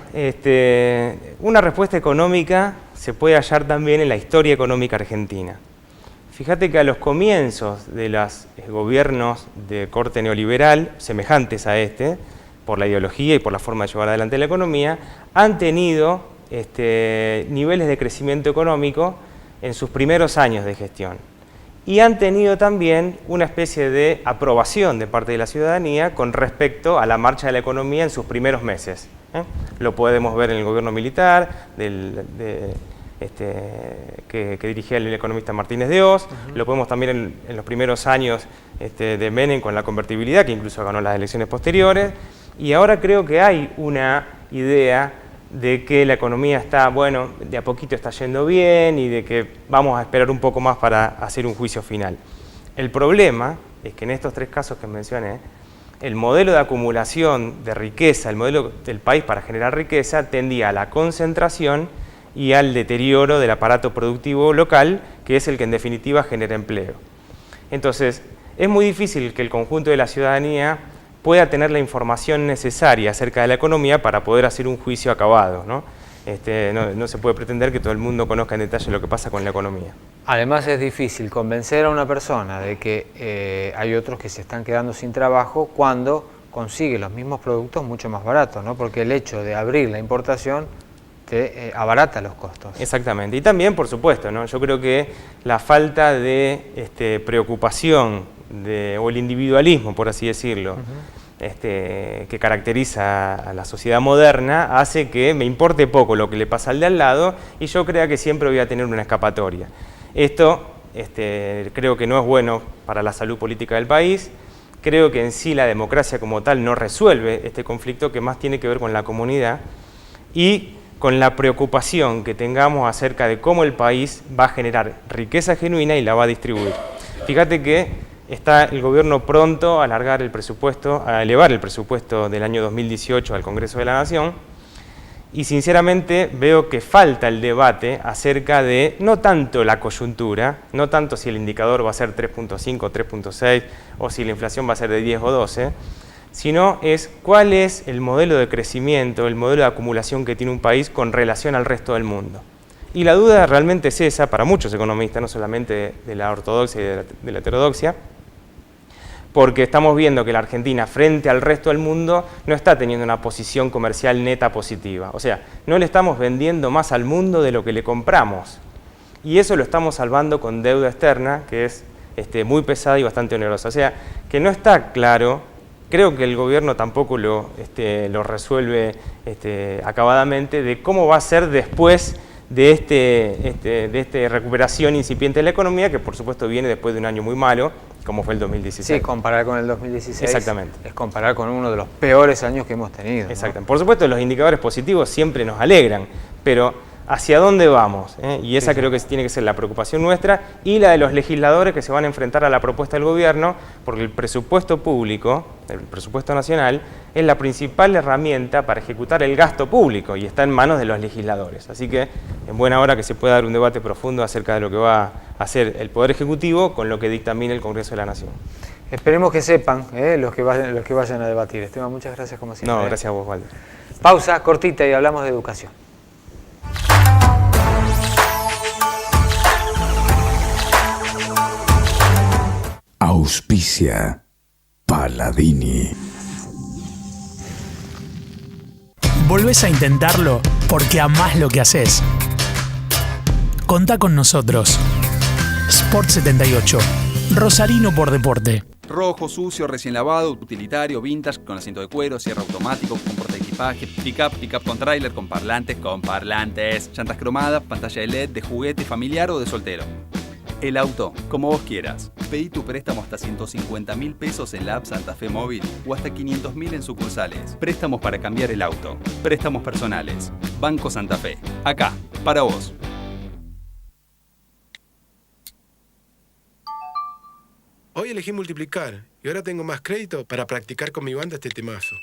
[SPEAKER 11] una respuesta económica se puede hallar también en la historia económica argentina. Fíjate que a los comienzos de los gobiernos de corte neoliberal, semejantes a por la ideología y por la forma de llevar adelante la economía, han tenido niveles de crecimiento económico en sus primeros años de gestión. Y han tenido también una especie de aprobación de parte de la ciudadanía con respecto a la marcha de la economía en sus primeros meses. Lo podemos ver en el gobierno militar, que dirigía el economista Martínez de Oz, lo podemos también en los primeros años de Menem con la convertibilidad, que incluso ganó las elecciones posteriores, y ahora creo que hay una idea de que la economía está, bueno, de a poquito está yendo bien y de que vamos a esperar un poco más para hacer un juicio final. El problema es que en estos tres casos que mencioné, el modelo de acumulación de riqueza, el modelo del país para generar riqueza, tendía a la concentración y al deterioro del aparato productivo local, que es el que en definitiva genera empleo. Entonces, es muy difícil que el conjunto de la ciudadanía pueda tener la información necesaria acerca de la economía para poder hacer un juicio acabado, ¿no? No se puede pretender que todo el mundo conozca en detalle lo que pasa con la economía.
[SPEAKER 1] Además es difícil convencer a una persona de que hay otros que se están quedando sin trabajo cuando consigue los mismos productos mucho más baratos, ¿no? Porque el hecho de abrir la importación te abarata los costos.
[SPEAKER 11] Exactamente. Y también, por supuesto, ¿no? Yo creo que la falta de preocupación o el individualismo, por así decirlo, que caracteriza a la sociedad moderna, hace que me importe poco lo que le pasa al de al lado y yo crea que siempre voy a tener una escapatoria. Esto creo que no es bueno para la salud política del país. Creo que en sí la democracia como tal no resuelve este conflicto, que más tiene que ver con la comunidad y con la preocupación que tengamos acerca de cómo el país va a generar riqueza genuina y la va a distribuir. Fíjate que está el gobierno pronto a alargar el presupuesto, a elevar el presupuesto del año 2018 al Congreso de la Nación, y sinceramente veo que falta el debate acerca de no tanto la coyuntura, no tanto si el indicador va a ser 3.5 o 3.6 o si la inflación va a ser de 10 o 12, sino es cuál es el modelo de crecimiento, el modelo de acumulación que tiene un país con relación al resto del mundo. Y la duda realmente es esa para muchos economistas, no solamente de la ortodoxia y de la heterodoxia, porque estamos viendo que la Argentina frente al resto del mundo no está teniendo una posición comercial neta positiva. O sea, no le estamos vendiendo más al mundo de lo que le compramos. Y eso lo estamos salvando con deuda externa, que es muy pesada y bastante onerosa. O sea, que no está claro, creo que el gobierno tampoco lo resuelve acabadamente, de cómo va a ser después de esta recuperación incipiente de la economía, que por supuesto viene después de un año muy malo, como fue el 2016.
[SPEAKER 1] Sí, comparar con el 2016
[SPEAKER 11] exactamente.
[SPEAKER 1] Es comparar con uno de los peores años que hemos tenido.
[SPEAKER 11] Exactamente. ¿No? Por supuesto, los indicadores positivos siempre nos alegran, pero ¿hacia dónde vamos? Y esa creo que tiene que ser la preocupación nuestra y la de los legisladores que se van a enfrentar a la propuesta del gobierno, porque el presupuesto público, el presupuesto nacional, es la principal herramienta para ejecutar el gasto público y está en manos de los legisladores. Así que en buena hora que se pueda dar un debate profundo acerca de lo que va a hacer el Poder Ejecutivo con lo que dictamine el Congreso de la Nación.
[SPEAKER 1] Esperemos que sepan los que vayan a debatir. Esteban, muchas gracias como siempre.
[SPEAKER 11] No, gracias a vos, Walter.
[SPEAKER 1] Pausa cortita y hablamos de educación.
[SPEAKER 2] Auspicia Paladini.
[SPEAKER 3] Volvés a intentarlo porque amás lo que haces. Contá con nosotros. Sport 78. Rosarino por deporte.
[SPEAKER 4] Rojo, sucio, recién lavado, utilitario, vintage, con asiento de cuero, cierre automático, con portaequipaje, pick-up con tráiler, con parlantes, llantas cromadas, pantalla de LED, de juguete, familiar o de soltero. El auto, como vos quieras. Pedí tu préstamo hasta 150.000 pesos en la app Santa Fe Móvil o hasta 500.000 en sucursales. Préstamos para cambiar el auto. Préstamos personales. Banco Santa Fe. Acá, para vos.
[SPEAKER 5] Hoy elegí multiplicar y ahora tengo más crédito para practicar con mi banda este temazo.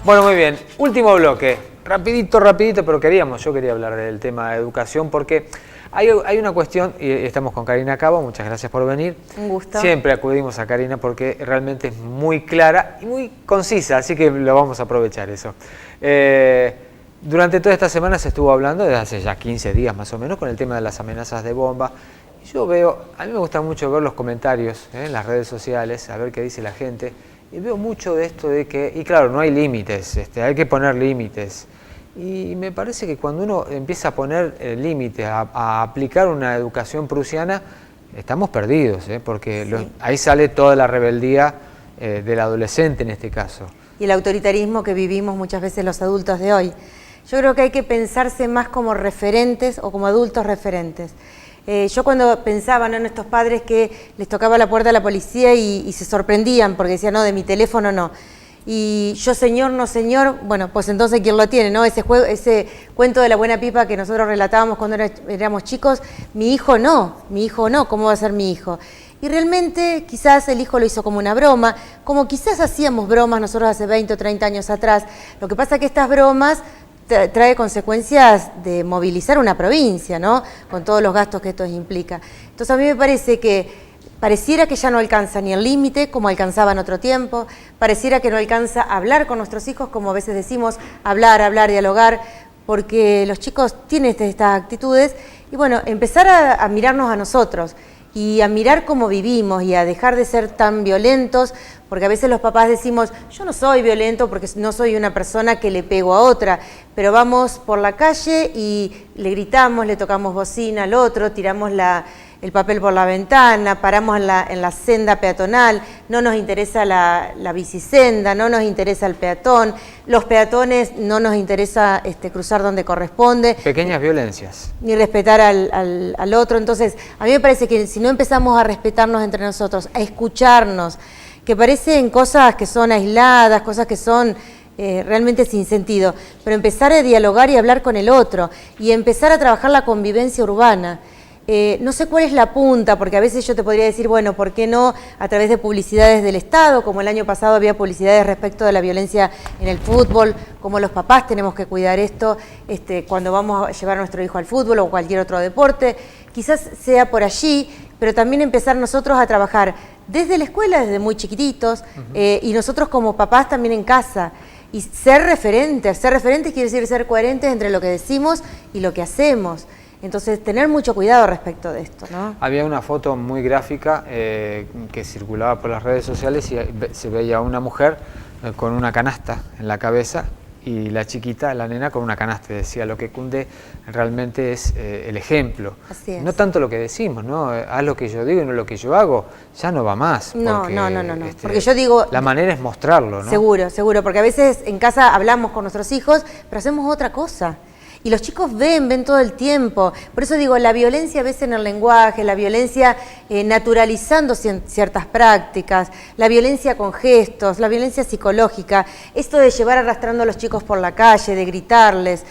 [SPEAKER 1] Bueno, muy bien. Último bloque. Rapidito, pero yo quería hablar del tema de educación porque hay una cuestión, y estamos con Karina Cabo, muchas gracias por venir.
[SPEAKER 12] Un gusto.
[SPEAKER 1] Siempre acudimos a Karina porque realmente es muy clara y muy concisa, así que lo vamos a aprovechar eso. Durante toda esta semana se estuvo hablando, desde hace ya 15 días más o menos, con el tema de las amenazas de bomba. Yo a mí me gusta mucho ver los comentarios en las redes sociales, a ver qué dice la gente. Y veo mucho de esto de que, y claro, no hay límites, hay que poner límites. Y me parece que cuando uno empieza a poner límites, a aplicar una educación prusiana, estamos perdidos, porque
[SPEAKER 12] sí.
[SPEAKER 1] Ahí sale toda la rebeldía del adolescente en este caso.
[SPEAKER 12] Y el autoritarismo que vivimos muchas veces los adultos de hoy. Yo creo que hay que pensarse más como referentes o como adultos referentes. Yo cuando pensaba en estos padres que les tocaba la puerta a la policía y se sorprendían porque decían, no, de mi teléfono no. Y yo, señor, no señor, bueno, pues entonces ¿quién lo tiene? ¿No? Ese cuento de la buena pipa que nosotros relatábamos cuando éramos chicos, mi hijo no, ¿cómo va a ser mi hijo? Y realmente quizás el hijo lo hizo como una broma, como quizás hacíamos bromas nosotros hace 20 o 30 años atrás. Lo que pasa es que estas bromas trae consecuencias de movilizar una provincia, ¿no? Con todos los gastos que esto implica. Entonces a mí me parece que pareciera que ya no alcanza ni el límite como alcanzaba en otro tiempo, pareciera que no alcanza hablar con nuestros hijos, como a veces decimos, hablar, dialogar, porque los chicos tienen estas actitudes y bueno, empezar a mirarnos a nosotros y a mirar cómo vivimos y a dejar de ser tan violentos, porque a veces los papás decimos, yo no soy violento porque no soy una persona que le pego a otra, pero vamos por la calle y le gritamos, le tocamos bocina al otro, tiramos el papel por la ventana, paramos en la senda peatonal, no nos interesa la bicisenda, no nos interesa el peatón, los peatones no nos interesa cruzar donde corresponde.
[SPEAKER 1] Pequeñas violencias.
[SPEAKER 12] Ni respetar al otro. Entonces, a mí me parece que si no empezamos a respetarnos entre nosotros, a escucharnos, que parecen cosas que son aisladas, cosas que son realmente sin sentido, pero empezar a dialogar y hablar con el otro y empezar a trabajar la convivencia urbana. No sé cuál es la punta, porque a veces yo te podría decir, bueno, ¿por qué no a través de publicidades del Estado? Como el año pasado había publicidades respecto de la violencia en el fútbol, como los papás tenemos que cuidar esto cuando vamos a llevar a nuestro hijo al fútbol o cualquier otro deporte. Quizás sea por allí, pero también empezar nosotros a trabajar desde la escuela, desde muy chiquititos, y nosotros como papás también en casa. Y ser referentes quiere decir ser coherentes entre lo que decimos y lo que hacemos. Entonces, tener mucho cuidado respecto de esto, ¿no?
[SPEAKER 1] Había una foto muy gráfica que circulaba por las redes sociales y se veía a una mujer con una canasta en la cabeza y la chiquita, la nena, con una canasta. Decía, lo que cunde realmente es el ejemplo.
[SPEAKER 12] Así es.
[SPEAKER 1] No tanto lo que decimos, ¿no? Haz lo que yo digo y no lo que yo hago, ya no va más.
[SPEAKER 12] No. Porque yo digo...
[SPEAKER 1] La manera es mostrarlo, ¿no?
[SPEAKER 12] Seguro, porque a veces en casa hablamos con nuestros hijos, pero hacemos otra cosa. Y los chicos ven todo el tiempo. Por eso digo, la violencia a veces en el lenguaje, la violencia naturalizando ciertas prácticas, la violencia con gestos, la violencia psicológica, esto de llevar arrastrando a los chicos por la calle, de gritarles,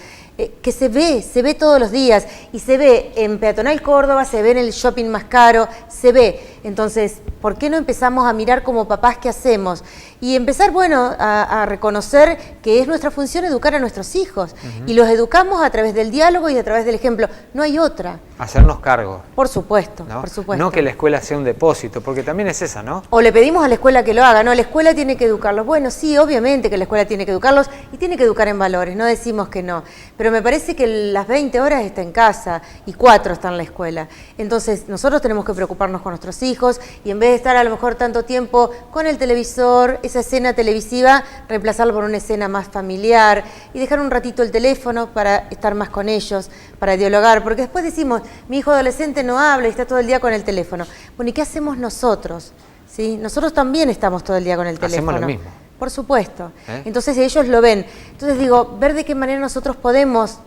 [SPEAKER 12] que se ve todos los días, y se ve en Peatonal Córdoba, se ve en el shopping más caro, se ve. Entonces, ¿por qué no empezamos a mirar como papás qué hacemos? Y empezar, bueno, a reconocer que es nuestra función educar a nuestros hijos. Y los educamos a través del diálogo y a través del ejemplo. No hay otra.
[SPEAKER 1] Hacernos cargo.
[SPEAKER 12] Por supuesto,
[SPEAKER 1] ¿no?
[SPEAKER 12] por supuesto.
[SPEAKER 1] No que la escuela sea un depósito, porque también es esa, ¿no?
[SPEAKER 12] O le pedimos a la escuela que lo haga, no, la escuela tiene que educarlos. Bueno, sí, obviamente que la escuela tiene que educarlos y tiene que educar en valores, no decimos que no. Pero me parece que las 20 horas está en casa y 4 está en la escuela. Entonces, nosotros tenemos que preocuparnos con nuestros hijos y en vez de estar a lo mejor tanto tiempo con el televisor, esa escena televisiva, reemplazarla por una escena más familiar y dejar un ratito el teléfono para estar más con ellos, para dialogar. Porque después decimos, mi hijo adolescente no habla y está todo el día con el teléfono. Bueno, ¿y qué hacemos nosotros? ¿Sí? Nosotros también estamos todo el día con el teléfono.
[SPEAKER 1] Hacemos lo mismo.
[SPEAKER 12] Por supuesto. Entonces ellos lo ven. Entonces digo, ver de qué manera nosotros podemos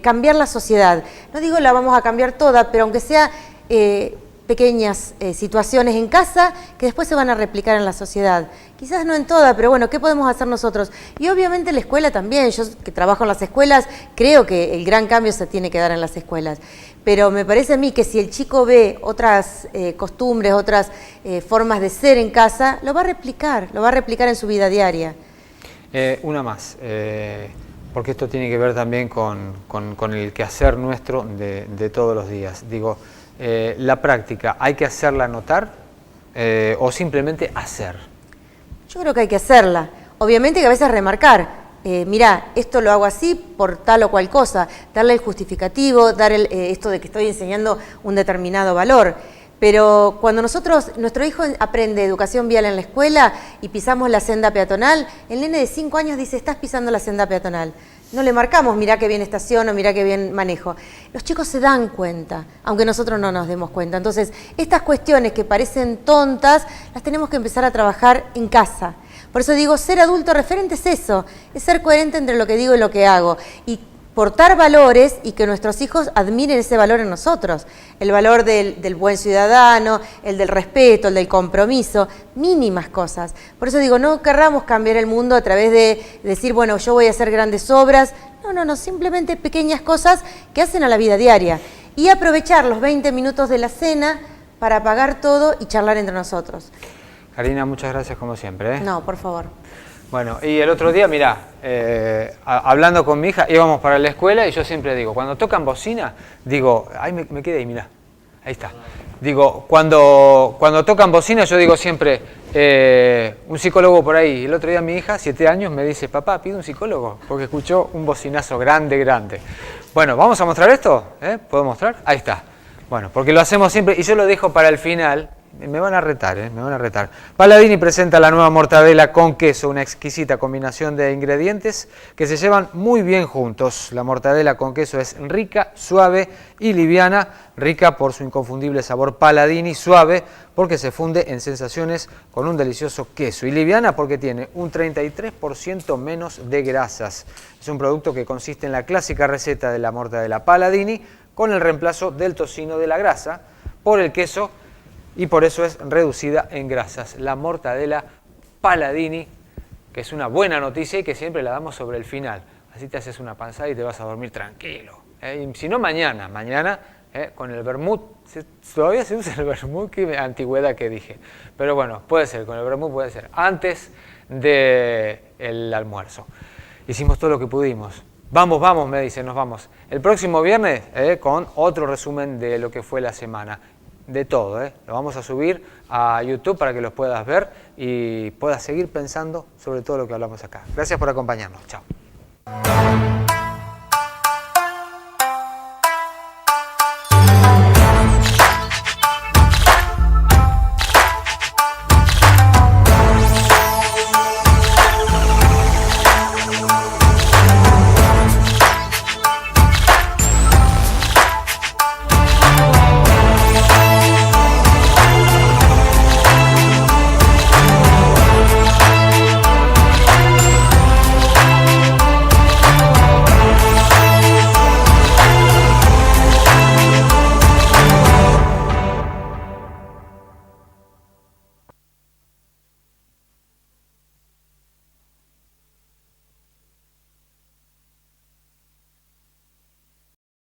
[SPEAKER 12] cambiar la sociedad. No digo la vamos a cambiar toda, pero aunque sea pequeñas situaciones en casa que después se van a replicar en la sociedad. Quizás no en toda, pero bueno, ¿qué podemos hacer nosotros? Y obviamente la escuela también. Yo que trabajo en las escuelas, creo que el gran cambio se tiene que dar en las escuelas. Pero me parece a mí que si el chico ve otras costumbres, otras formas de ser en casa, lo va a replicar en su vida diaria.
[SPEAKER 1] Una más, porque esto tiene que ver también con el quehacer nuestro de todos los días. Digo, la práctica, ¿hay que hacerla notar o simplemente hacer?
[SPEAKER 12] Yo creo que hay que hacerla. Obviamente que a veces remarcar. Mirá, esto lo hago así por tal o cual cosa, darle el justificativo, dar esto de que estoy enseñando un determinado valor. Pero cuando nuestro hijo aprende educación vial en la escuela y pisamos la senda peatonal, el nene de 5 años dice, estás pisando la senda peatonal. No le marcamos, mirá qué bien estaciono, mirá qué bien manejo. Los chicos se dan cuenta, aunque nosotros no nos demos cuenta. Entonces, estas cuestiones que parecen tontas, las tenemos que empezar a trabajar en casa. Por eso digo, ser adulto referente es eso, es ser coherente entre lo que digo y lo que hago. Y portar valores y que nuestros hijos admiren ese valor en nosotros. El valor del buen ciudadano, el del respeto, el del compromiso, mínimas cosas. Por eso digo, no querramos cambiar el mundo a través de decir, bueno, yo voy a hacer grandes obras. No, simplemente pequeñas cosas que hacen a la vida diaria. Y aprovechar los 20 minutos de la cena para apagar todo y charlar entre nosotros.
[SPEAKER 1] Karina, muchas gracias como siempre.
[SPEAKER 12] No, por favor.
[SPEAKER 1] Bueno, y el otro día, mirá, hablando con mi hija, íbamos para la escuela y yo siempre digo, cuando tocan bocina, digo, ay, me quedé ahí, mirá, ahí está. Digo, cuando tocan bocina, yo digo siempre, un psicólogo por ahí. El otro día mi hija, 7 años, me dice, papá, pide un psicólogo, porque escuchó un bocinazo grande. Bueno, ¿vamos a mostrar esto? ¿Puedo mostrar? Ahí está. Bueno, porque lo hacemos siempre, y yo lo dejo para el final. Me van a retar, me van a retar. Paladini presenta la nueva mortadela con queso, una exquisita combinación de ingredientes que se llevan muy bien juntos. La mortadela con queso es rica, suave y liviana, rica por su inconfundible sabor Paladini, suave porque se funde en sensaciones con un delicioso queso y liviana porque tiene un 33% menos de grasas. Es un producto que consiste en la clásica receta de la mortadela Paladini con el reemplazo del tocino de la grasa por el queso y por eso es reducida en grasas. La mortadela Paladini, que es una buena noticia y que siempre la damos sobre el final. Así te haces una panzada y te vas a dormir tranquilo. Y si no, mañana con el vermut. Todavía se usa el vermut, qué antigüedad que dije. Pero bueno, puede ser, con el vermut puede ser. Antes del almuerzo. Hicimos todo lo que pudimos. Vamos, me dicen, nos vamos. El próximo viernes con otro resumen de lo que fue la semana. de todo, Lo vamos a subir a YouTube para que los puedas ver y puedas seguir pensando sobre todo lo que hablamos acá. Gracias por acompañarnos. Chao.